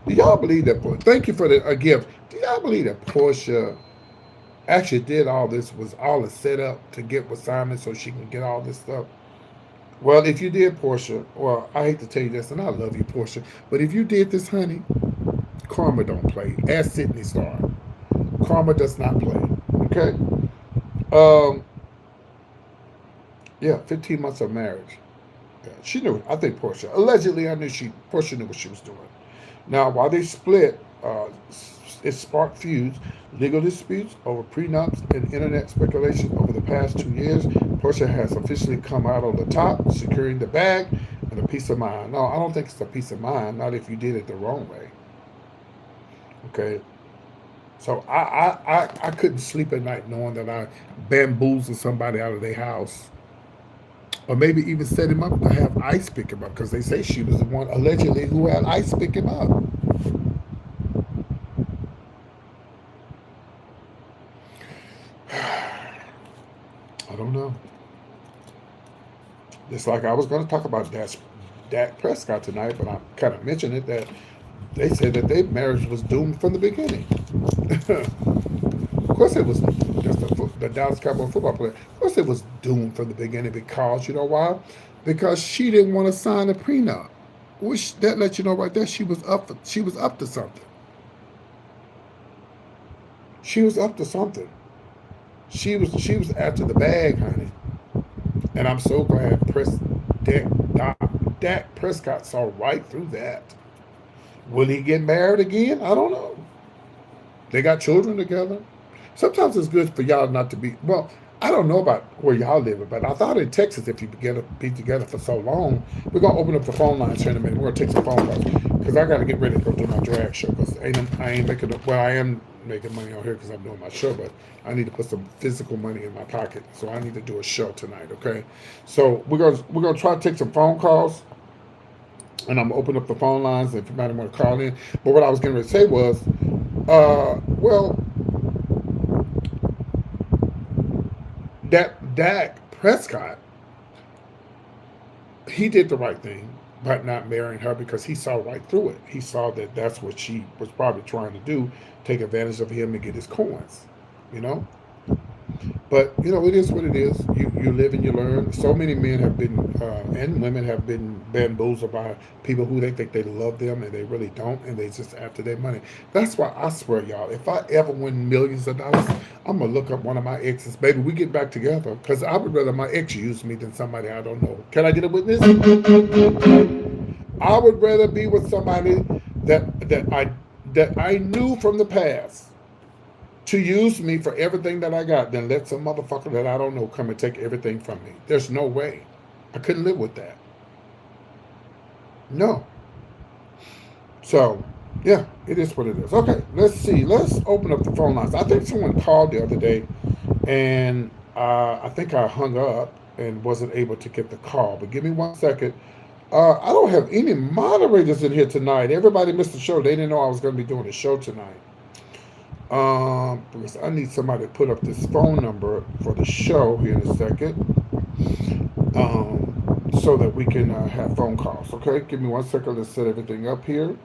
Do y'all believe that? Thank you for the gift. Do y'all believe that Porsche actually did all this, was all a setup to get with Simon so she can get all this stuff? Well, if you did, Porsche, well, I hate to tell you this, and I love you, Porsche, but if you did this, honey, karma don't play. Ask Sydney Star. Karma does not play. Okay? Yeah, 15 months of marriage. Yeah, she knew it. I think Porsche. Allegedly, Porsche knew what she was doing. Now, while they split, it sparked feuds, legal disputes over prenups, and internet speculation over the past 2 years. Porsche has officially come out on the top, securing the bag and a peace of mind. No, I don't think it's a peace of mind, not if you did it the wrong way. Okay? So I couldn't sleep at night knowing that I bamboozled somebody out of their house. Or maybe even set him up to have ICE pick him up, because they say she was the one allegedly who had ICE pick him up. I don't know. Just like I was going to talk about Dak Prescott tonight, but I kind of mentioned it, that they said that their marriage was doomed from the beginning. Of course it was. Just the Dallas Cowboy football player. Of course it was doomed from the beginning, because, you know why? Because she didn't want to sign a prenup. Which, that lets you know right there, she was up to something. She was up to something. She was after the bag, honey. And I'm so glad Dak Prescott saw right through that. Will he get married again? I don't know. They got children together. Sometimes it's good for y'all not to be, well, I don't know about where y'all live, but I thought in Texas, if you be together for so long, we're going to open up the phone lines here in a minute. We're going to take some phone calls, because I got to get ready to go do my drag show, because I ain't making, well, I am making money out here because I'm doing my show, but I need to put some physical money in my pocket, so I need to do a show tonight, okay? So we're gonna try to take some phone calls, and I'm going to open up the phone lines if anybody want to call in. But what I was going to say was, well, that Dak Prescott, he did the right thing by not marrying her, because he saw right through it. He saw that that's what she was probably trying to do, take advantage of him and get his coins, you know? But, it is what it is. You live and you learn. So many men have been, and women have been bamboozled by people who they think they love them and they really don't, and they just after their money. That's why I swear, y'all, if I ever win millions of dollars, I'm going to look up one of my exes. Baby, we get back together, because I would rather my ex use me than somebody I don't know. Can I get a witness? I would rather be with somebody that I knew from the past to use me for everything that I got than let some motherfucker that I don't know come and take everything from me. There's no way. I couldn't live with that. No. So, yeah, it is what it is. Okay, let's see. Let's open up the phone lines. I think someone called the other day, and I think I hung up and wasn't able to get the call. But give me 1 second. I don't have any moderators in here tonight. Everybody missed the show. They didn't know I was going to be doing a show tonight. Because I need somebody to put up this phone number for the show here in a second, so that we can have phone calls. Okay, give me 1 second. Let's set everything up here.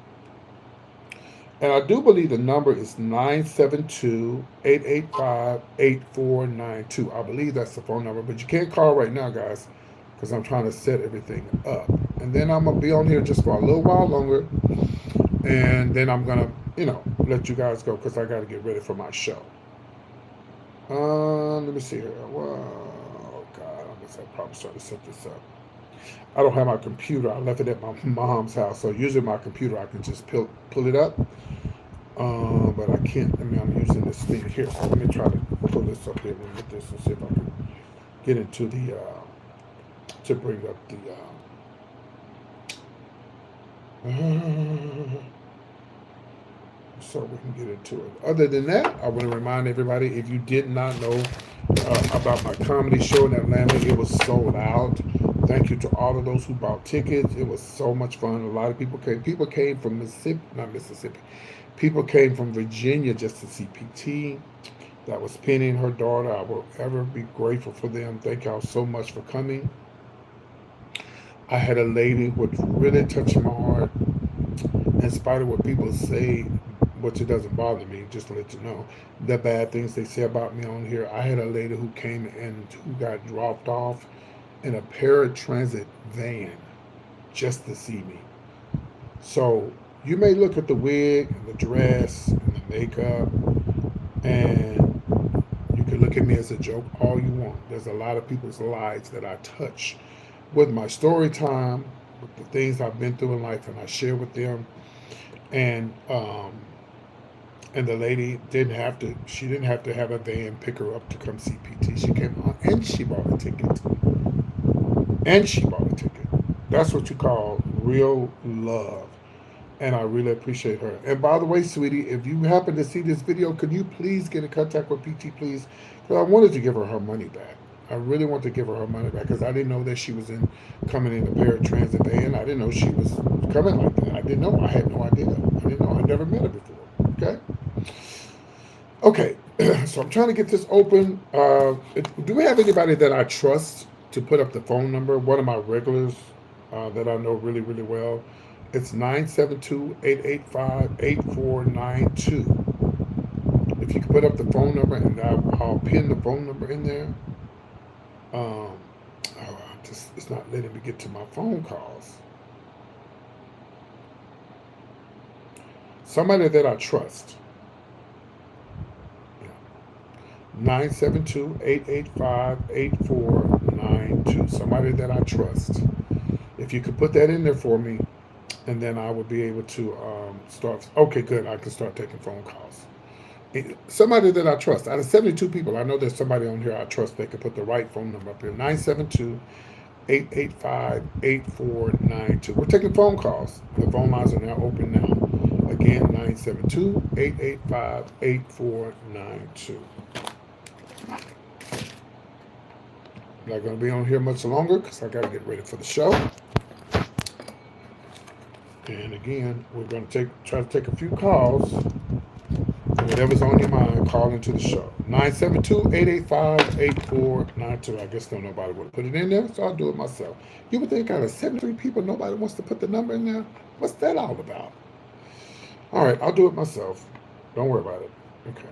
And I do believe the number is 972-885-8492. I believe that's the phone number, but you can't call right now, guys, because I'm trying to set everything up. And then I'm going to be on here just for a little while longer. And then I'm going to, let you guys go because I got to get ready for my show. Let me see here. Oh, God, I guess I probably started to set this up. I don't have my computer. I left it at my mom's house. So using my computer, I can just pull it up. But I can't. I'm using this thing here. So let me try to pull this up here with this and see if I can get into the, to bring up the, so we can get into it. Other than that, I want to remind everybody, if you did not know about my comedy show in Atlanta, it was sold out. Thank you to all of those who bought tickets. It was so much fun. A lot of people came. People came from Mississippi. People came from Virginia just to see PT. That was Penny and her daughter. I will ever be grateful for them. Thank y'all so much for coming. I had a lady who really touched my heart. In spite of what people say, which it doesn't bother me, just to let you know, the bad things they say about me on here. I had a lady who came and who got dropped off in a paratransit van just to see me. So you may look at the wig and the dress and the makeup, and you can look at me as a joke all you want. There's a lot of people's lives that I touch with my story time, with the things I've been through in life, and I share with them. And the lady didn't have to have a van pick her up to come see PT. She came on and she bought a ticket. That's what you call real love. And I really appreciate her. And by the way, sweetie, if you happen to see this video, could you please get in contact with PT, please? Because I wanted to give her money back. I really want to give her money back because I didn't know that she was coming in a paratransit van. I didn't know she was coming like that. I didn't know. I had no idea. I didn't know. I never met her before. Okay. So I'm trying to get this open. Do we have anybody that I trust to put up the phone number? One of my regulars that I know really, really well. It's 972-885-8492. If you can put up the phone number, and I'll pin the phone number in there. It's not letting me get to my phone calls. Somebody that I trust. 972-885-8492. Somebody that I trust. If you could put that in there for me, and then I will be able to start. Okay, good. I can start taking phone calls. Somebody that I trust. Out of 72 people, I know there's somebody on here I trust that can put the right phone number up here. 972-885-8492. We're taking phone calls. The phone lines are now open now. Again, 972-885-8492. I'm not going to be on here much longer because I got to get ready for the show. And again, we're going to try to take a few calls. Whatever's on your mind, call into the show. 972-885-8492. I guess nobody would put it in there, so I'll do it myself. You would think out of 73 people, nobody wants to put the number in there? What's that all about? All right, I'll do it myself. Don't worry about it. Okay.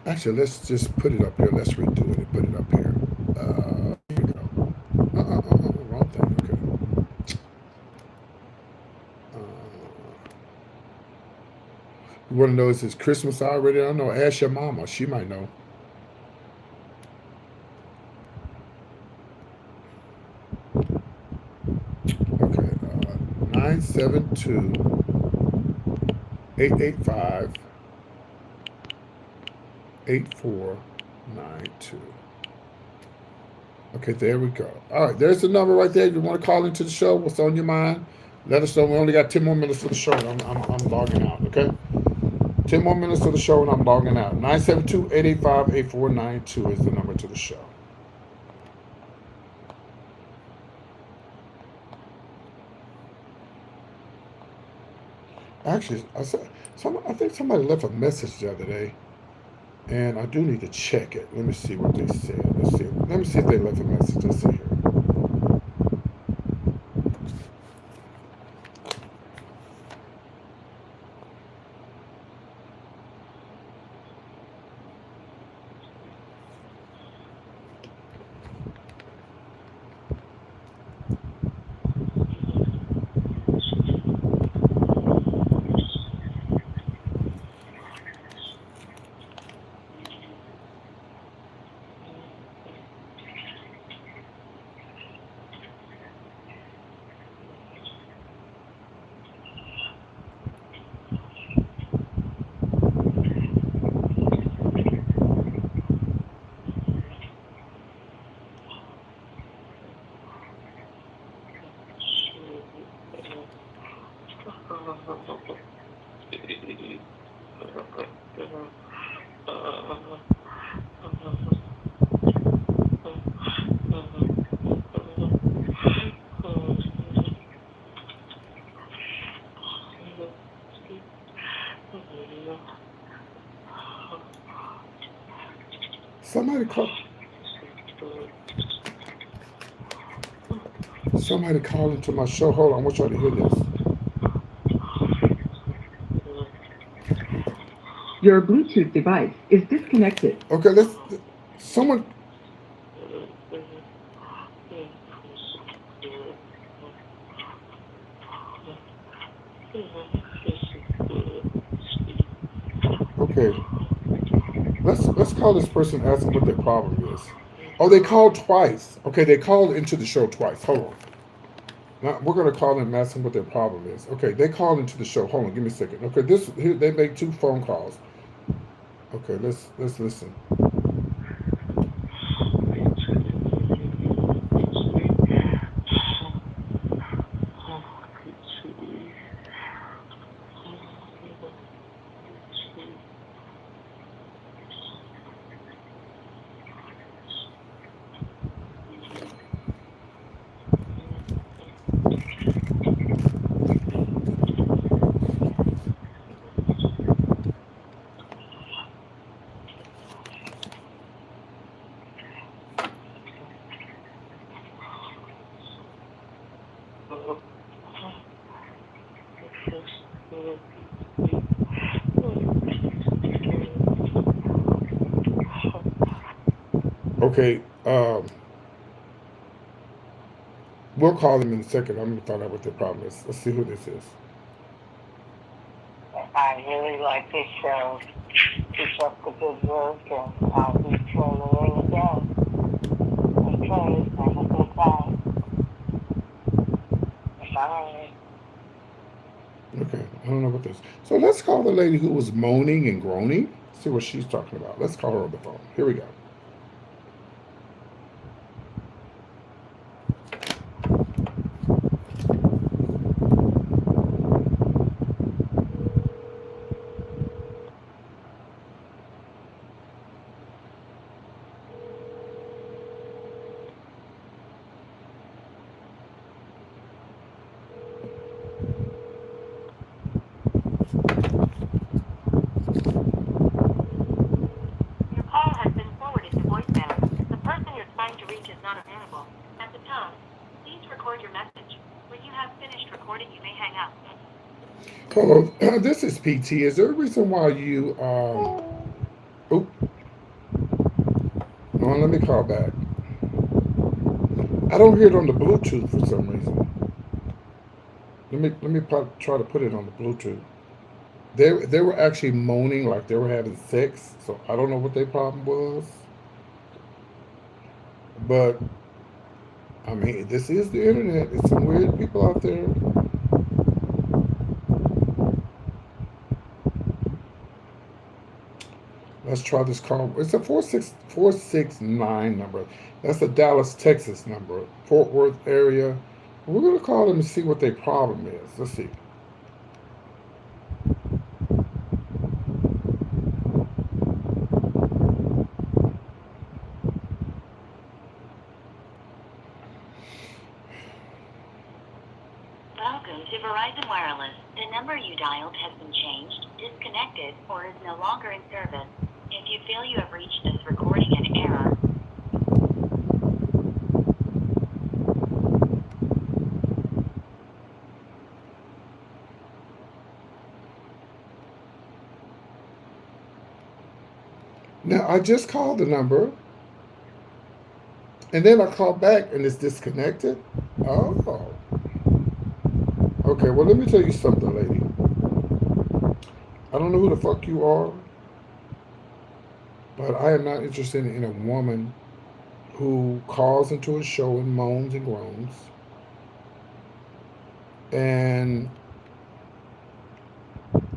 Actually, let's just put it up here. Let's redo it and put it up here. Here we go. Wrong thing. Okay. You want to know, is this Christmas already? I don't know. Ask your mama. She might know. Okay. 972-885-8492. Okay, there we go. All right, there's the number right there. If you want to call into the show, what's on your mind? Let us know. We only got 10 more minutes for the show. I'm logging out, okay? 10 more minutes of the show and I'm logging out. 972-885-8492 is the number to the show. Actually, I think somebody left a message the other day, and I do need to check it. Let me see what they said. Let's see. Let me see if they left a message. Let's see here. Somebody called into my show. Hold on, I want y'all to hear this. Your Bluetooth device is disconnected. Okay, someone. Okay, let's call this person, ask them what their problem is. Oh, they called twice. Okay, they called into the show twice. Hold on. Now we're gonna call them and ask them what their problem is. Okay, they called into the show. Hold on, give me a second. Okay, here they make 2 phone calls. Okay, let's listen. Okay, we'll call them in a second. I'm gonna find out what their problem is. Let's see who this is. I really like this show. Keep up the good work, and I'll be tuning in again. Okay, have a good time. Bye. Okay, I don't know what this. So let's call the lady who was moaning and groaning. See what she's talking about. Let's call her on the phone. Here we go. Your call has been forwarded to voicemail. The person you're trying to reach is not available. At the tone, please record your message. When you have finished recording, you may hang up. Hello, this is PT. Is there a reason why you Oh, no, let me call back. I don't hear it on the Bluetooth for some reason. Let me try to put it on the Bluetooth. They were actually moaning like they were having sex, so I don't know what their problem was. But I mean, this is the internet. It's some weird people out there. Let's try this call. It's a 46469 number. That's a Dallas, Texas number. Fort Worth area. We're gonna call them and see what their problem is. Let's see. to Verizon Wireless. The number you dialed has been changed, disconnected, or is no longer in service. If you feel you have reached this recording in error, Now, I just called the number, and then I called back, and it's disconnected. Oh. Okay, well, let me tell you something, lady. I don't know who the fuck you are, but I am not interested in a woman who calls into a show and moans and groans. And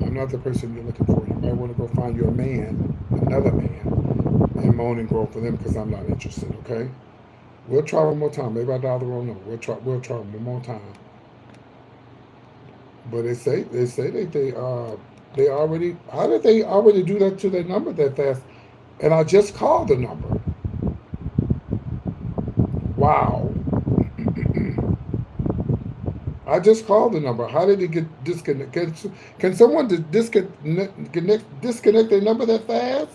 I'm not the person you're looking for. You might want to go find you a man, another man, and moan and groan for them because I'm not interested, okay? We'll try one more time. Maybe I dialed the wrong number. We'll try one more time. But they already, how did they already do that to their number that fast? And I just called the number. Wow. I just called the number. How did it get disconnected? Can someone disconnect their number that fast?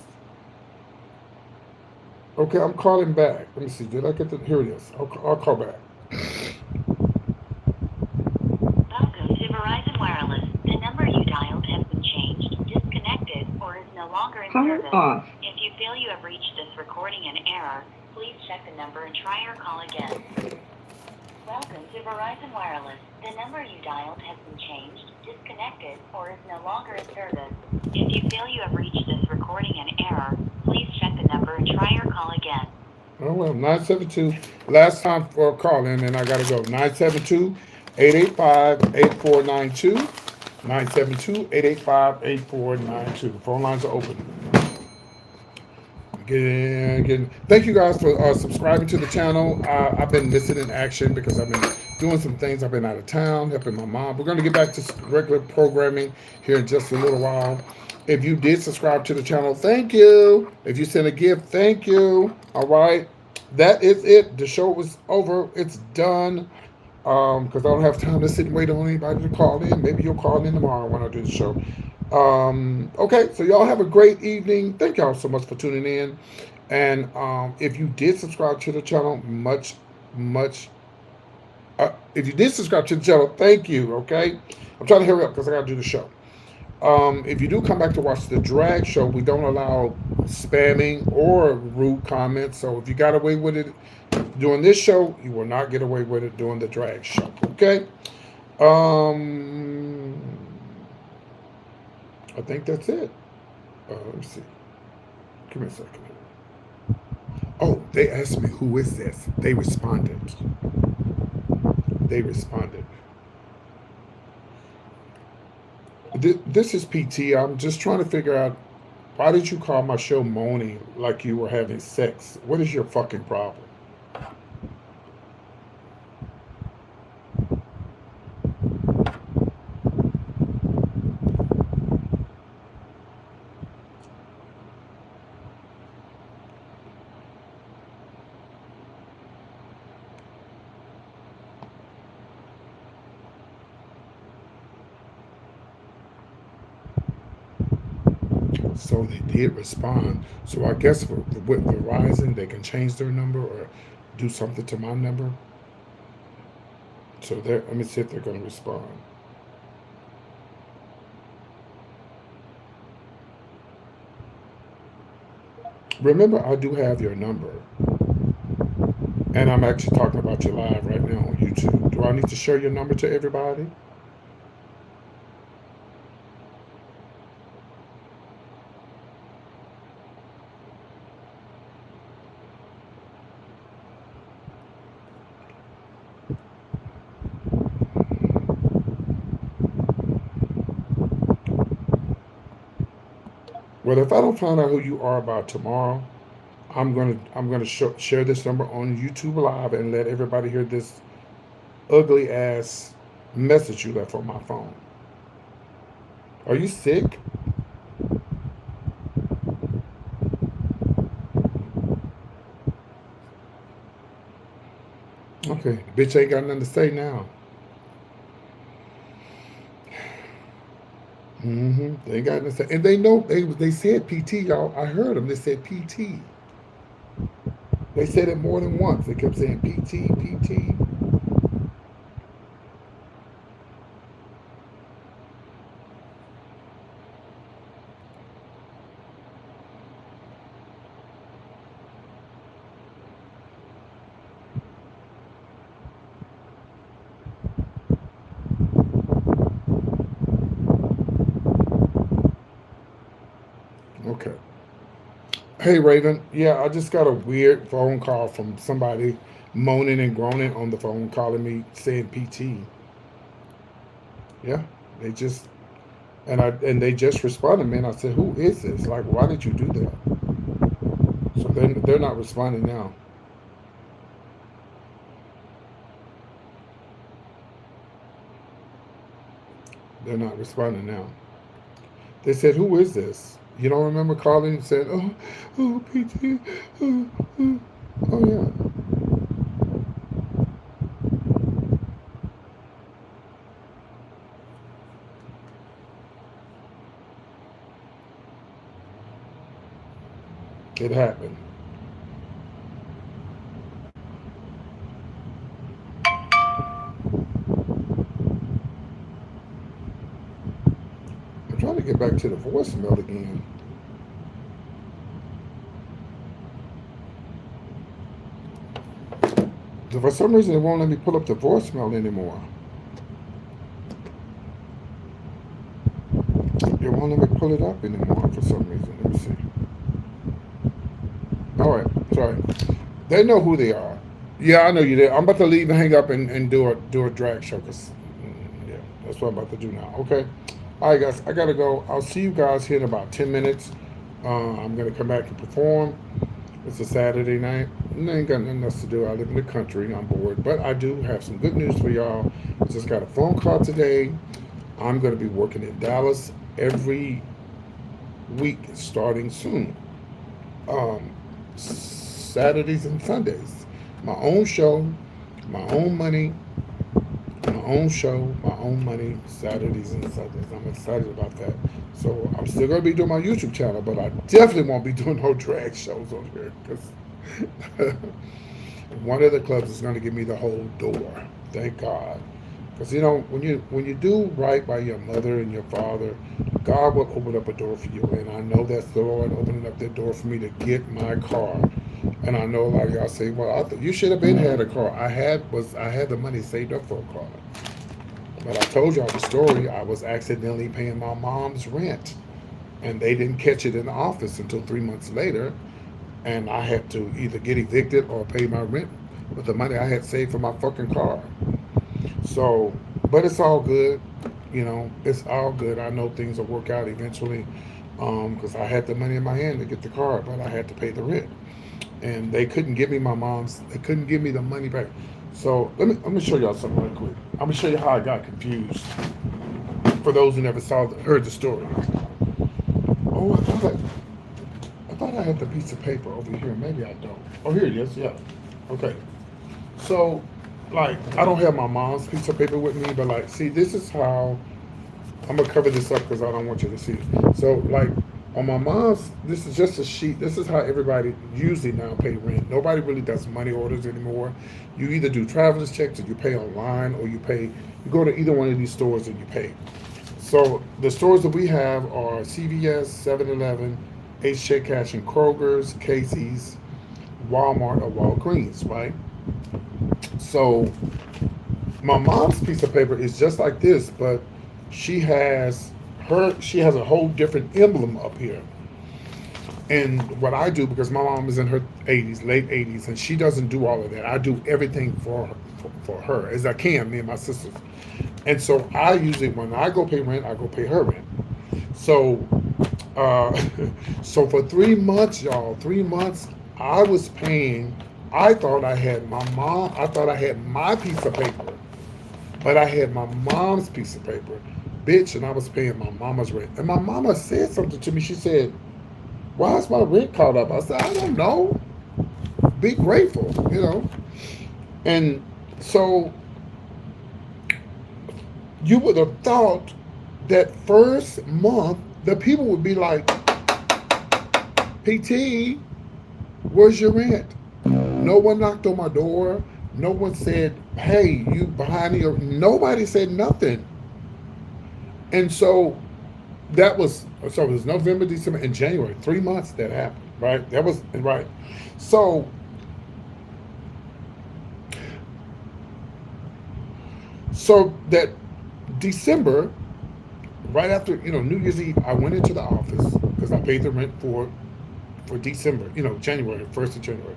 Okay, I'm calling back. Let me see. Did I get the? Here it is. I'll call back. welcome to Verizon Wireless. The number you dialed has been changed, disconnected, or is no longer in Power service. off. If you feel you have reached this recording in error, please check the number and try your call again. Welcome to Verizon Wireless. The number you dialed has been changed, disconnected, or is no longer in service. If you feel you have reached this recording in error, please check the number and try your call again. Oh well, 972. Last time for a call in, and I gotta go. 972-885-8492. 972-885-8492. The phone lines are open. Again. Thank you guys for subscribing to the channel. I've been missing in action because I've been doing some things. I've been out of town helping my mom. We're going to get back to regular programming here in just a little while. If you did subscribe to the channel, thank you. If you sent a gift, thank you. All right. That is it. The show was over. It's done. Because I don't have time to sit and wait on anybody to call in. Maybe you'll call in tomorrow when I do the show. Okay, so y'all have a great evening. Thank y'all so much for tuning in. And if you did subscribe to the channel, if you did subscribe to the channel, thank you, okay? I'm trying to hurry up because I got to do the show. If you do come back to watch the drag show, we don't allow spamming or rude comments. So if you got away with it doing this show, you will not get away with it doing the drag show, okay? I think that's it. Let me see. Give me a second. Oh, they asked me, who is this? They responded. This is PT. I'm just trying to figure out, why did you call my show moaning like you were having sex? What is your fucking problem? So they did respond. So I guess with Verizon, they can change their number or do something to my number. So let me see if they're going to respond. Remember, I do have your number. And I'm actually talking about you live right now on YouTube. Do I need to share your number to everybody? Well, if I don't find out who you are about tomorrow, I'm gonna share this number on YouTube Live and let everybody hear this ugly ass message you left on my phone. Are you sick? Okay, bitch ain't got nothing to say now. They ain't got nothing. And they know they said PT, y'all. I heard them. They said PT. They said it more than once. They kept saying PT, PT. Okay. Hey Raven, yeah, I just got a weird phone call from somebody moaning and groaning on the phone, calling me saying PT. Yeah, they just and they just responded, man. I said, who is this? Like, why did you do that? So they're not responding now. They're not responding now. They said, who is this? You don't remember calling and said, oh, PT, oh, oh yeah. It happened. I'm trying to get back to the voicemail again. For some reason, it won't let me pull up the voicemail anymore. It won't let me pull it up anymore for some reason. Let me see. All right, sorry. They know who they are. Yeah, I know you did. I'm about to leave and hang up and do a drag show because yeah, that's what I'm about to do now. Okay. All right, guys. I gotta go. I'll see you guys here in about 10 minutes. I'm gonna come back and perform. It's a Saturday night. And I ain't got nothing else to do. I live in the country. I'm bored, but I do have some good news for y'all. Just got a phone call today. I'm gonna be working in Dallas every week starting soon. Um, Saturdays and Sundays. My own show, my own money, my own show, my own money, Saturdays and Sundays. I'm excited about that. So I'm still going to be doing my YouTube channel, but I definitely won't be doing no drag shows on here because one of the clubs is going to give me the whole door. Thank God. Because you know when you do right by your mother and your father, God will open up a door for you. And I know that's the Lord opening up that door for me to get my car. And I know a lot of y'all say, "Well, you should have been had a car." I had the money saved up for a car, but I told y'all the story. I was accidentally paying my mom's rent, and they didn't catch it in the office until 3 months later, and I had to either get evicted or pay my rent with the money I had saved for my fucking car. So, but it's all good. You know, it's all good. I know things will work out eventually because I had the money in my hand to get the car, but I had to pay the rent. And they couldn't give me they couldn't give me the money back. So let me show y'all something real quick. I'm gonna show you how I got confused. For those who never heard the story. Oh, I thought I had the piece of paper over here. Maybe I don't. Oh, here it is. Yeah. Okay. So, like, I don't have my mom's piece of paper with me, but like, see, this is how I'm gonna cover this up because I don't want you to see it. So, like, on my mom's, this is just a sheet. This is how everybody usually now pay rent. Nobody really does money orders anymore. You either do traveler's checks or you pay online or you go to either one of these stores and you pay. So the stores that we have are CVS, 7-Eleven, HJ Cash and Kroger's, Casey's, Walmart or Walgreens, right? So my mom's piece of paper is just like this, but she has she has a whole different emblem up here. And what I do, because my mom is in her 80s, late 80s, and she doesn't do all of that. I do everything for her as I can, me and my sisters. And so I usually, when I go pay rent, I go pay her rent. So, so for 3 months, y'all, 3 months, I was paying. I thought I had my piece of paper, but I had my mom's piece of paper, bitch, and I was paying my mama's rent. And my mama said something to me. She said, "Why is my rent caught up?" I said, "I don't know. Be grateful, you know." And so you would have thought that first month, the people would be like, PT, where's your rent? No one knocked on my door. No one said, hey, you behind me. Nobody said nothing. And so it was November, December, and January. 3 months that happened, right? That was right. So that December, right after New Year's Eve, I went into the office because I paid the rent for December, January, 1st of January.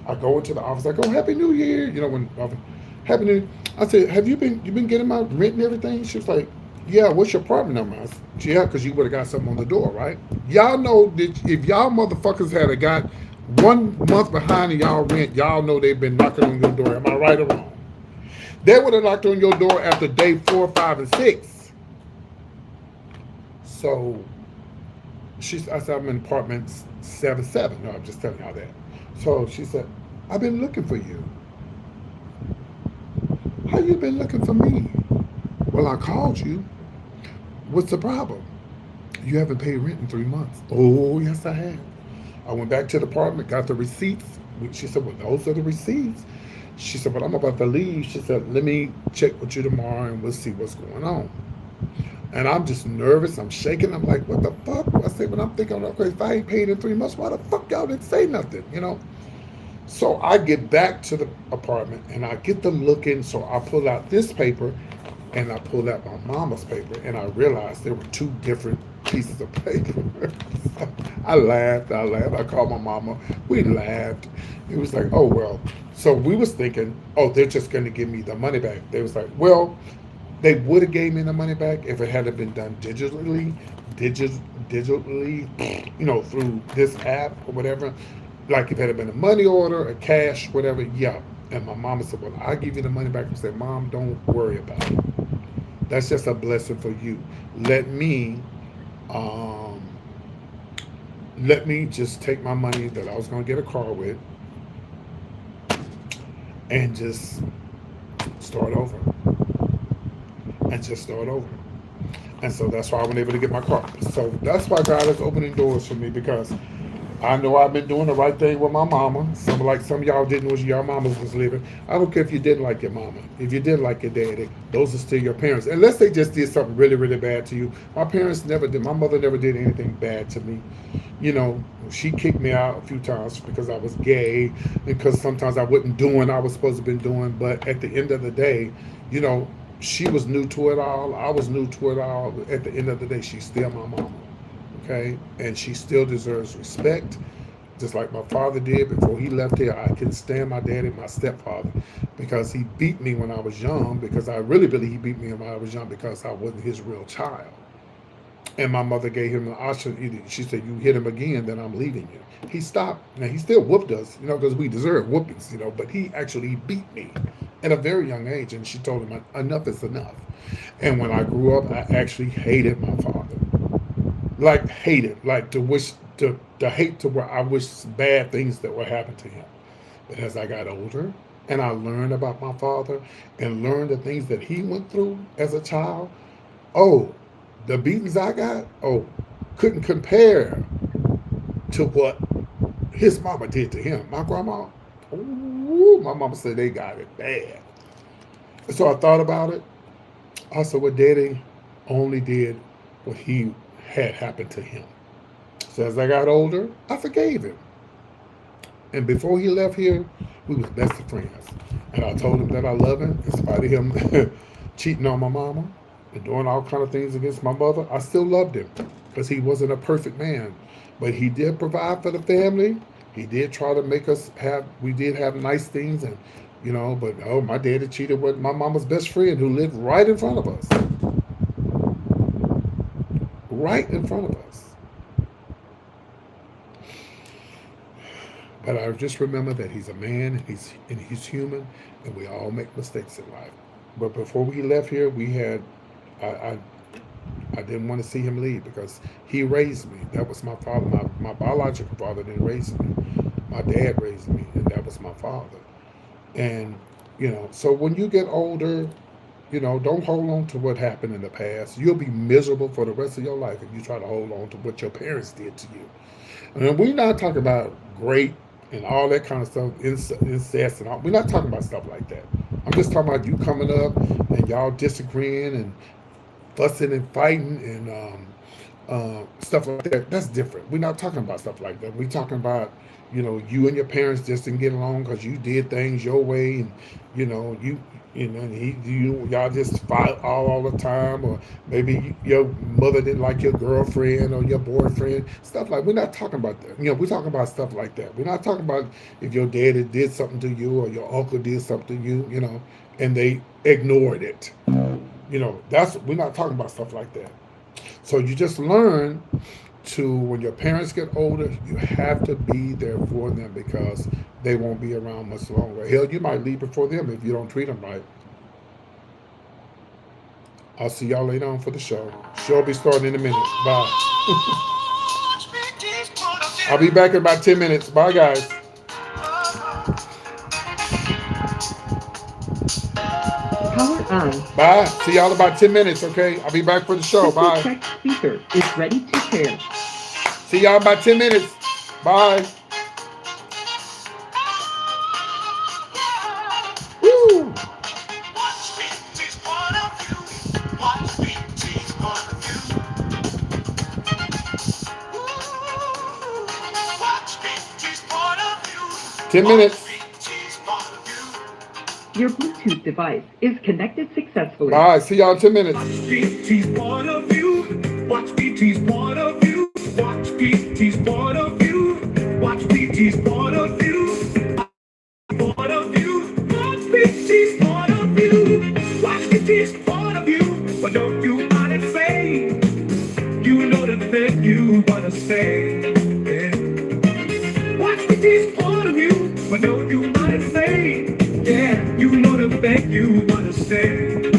I go into the office, I go, Happy New Year, Happy New Year. I said, have you been getting my rent and everything? She was like, yeah, what's your apartment number? I said, yeah, because you would have got something on the door, right? Y'all know that if y'all motherfuckers had got 1 month behind in y'all rent, y'all know they've been knocking on your door. Am I right or wrong? They would have knocked on your door after day 4, 5, and 6. So I said, I'm in apartment 7. No, I'm just telling y'all that. So she said, I've been looking for you. How you been looking for me? Well, I called you. What's the problem? You haven't paid rent in 3 months. Oh, yes, I have. I went back to the apartment, got the receipts. She said, well, those are the receipts. She said, but I'm about to leave. She said, let me check with you tomorrow and we'll see what's going on. And I'm just nervous. I'm shaking. I'm like, what the fuck? I said, when I'm thinking, okay, if I ain't paid in 3 months, why the fuck y'all didn't say nothing, So I get back to the apartment and I get to looking. So I pull out this paper and I pulled out my mama's paper and I realized there were 2 different pieces of paper. I laughed. I called my mama. We laughed. It was like, oh, well. So we was thinking, oh, they're just going to give me the money back. They was like, well, they would have gave me the money back if it had been done digitally, through this app or whatever. Like if it had been a money order, a cash, whatever, yeah. And my mama said, well, I'll give you the money back. I said, Mom, don't worry about it. That's just a blessing for you. Let me just take my money that I was going to get a car with and just start over. And so that's why I was able to get my car. So that's why God is opening doors for me, because I know I've been doing the right thing with my mama. Some of y'all didn't when your mamas was living. I don't care if you didn't like your mama. If you didn't like your daddy, those are still your parents. Unless they just did something really, really bad to you. My parents never did. My mother never did anything bad to me. She kicked me out a few times because I was gay, because sometimes I wasn't doing what I was supposed to be doing. But at the end of the day, she was new to it all. I was new to it all. At the end of the day, she's still my mama. Okay? And she still deserves respect, just like my father did before he left here. I can stand my daddy, my stepfather, because he beat me when I was young, because I really believe he beat me when I was young because I wasn't his real child. And my mother gave him an option. She said, you hit him again, then I'm leaving you. He stopped. Now, he still whooped us, because we deserve whoopings, but he actually beat me at a very young age. And she told him, enough is enough. And when I grew up, I actually hated my father. Like hated, like to hate to where I wish bad things that would happen to him. But as I got older and I learned about my father and learned the things that he went through as a child, the beatings I got, couldn't compare to what his mama did to him. My grandma, my mama said they got it bad. So I thought about it. I said, well, Daddy only did what he had happened to him. So as I got older, I forgave him. And before he left here, we was best of friends. And I told him that I love him, in spite of him cheating on my mama and doing all kind of things against my mother. I still loved him because he wasn't a perfect man. But he did provide for the family. He did try to make us we did have nice things. And, but my daddy cheated with my mama's best friend who lived right in front of us. Right in front of us. But I just remember that he's a man, and he's human, and we all make mistakes in life. But before we left here, I didn't want to see him leave because he raised me. That was my father. My biological father didn't raise me. My dad raised me, and that was my father. And, so when you get older, Don't hold on to what happened in the past. You'll be miserable for the rest of your life if you try to hold on to what your parents did to you. And we're not talking about great and all that kind of stuff, incest and all. We're not talking about stuff like that. I'm just talking about you coming up and y'all disagreeing and fussing and fighting and stuff like that. That's different. We're not talking about stuff like that. We're talking about, you and your parents just didn't get along because you did things your way, and and y'all just fight all the time, or maybe your mother didn't like your girlfriend or your boyfriend. Stuff like we're not talking about that. We're talking about stuff like that. We're not talking about if your daddy did something to you or your uncle did something to you, and they ignored it. That's we're not talking about stuff like that. So you just learn to when your parents get older, you have to be there for them because they won't be around much longer. Hell, you might leave before them if you don't treat them right. I'll see y'all later on for the show. Show will be starting in a minute. Bye. I'll be back in about 10 minutes. Bye, guys. Power on. Bye. See y'all in about 10 minutes, okay? I'll be back for the show. Crystal Bye. Check speaker is ready to pair. See y'all in about 10 minutes. Bye. Woo. Watch point of view. Watch BT's point of view. Watch BT's point of view. 10 minutes. BT's point of view. Your Bluetooth device is connected successfully. Bye. See y'all in 10 minutes. BT's point of view. Watch BT's point of view. Watch BT's point of view. Watch BT's point of view. Point of view. Watch BT's point of view. Watch BT's point of view. But don't you want to say? You know the thing you wanna say. Yeah. Watch BT's point of view. But don't you want to say? Yeah, you know the thing you wanna say.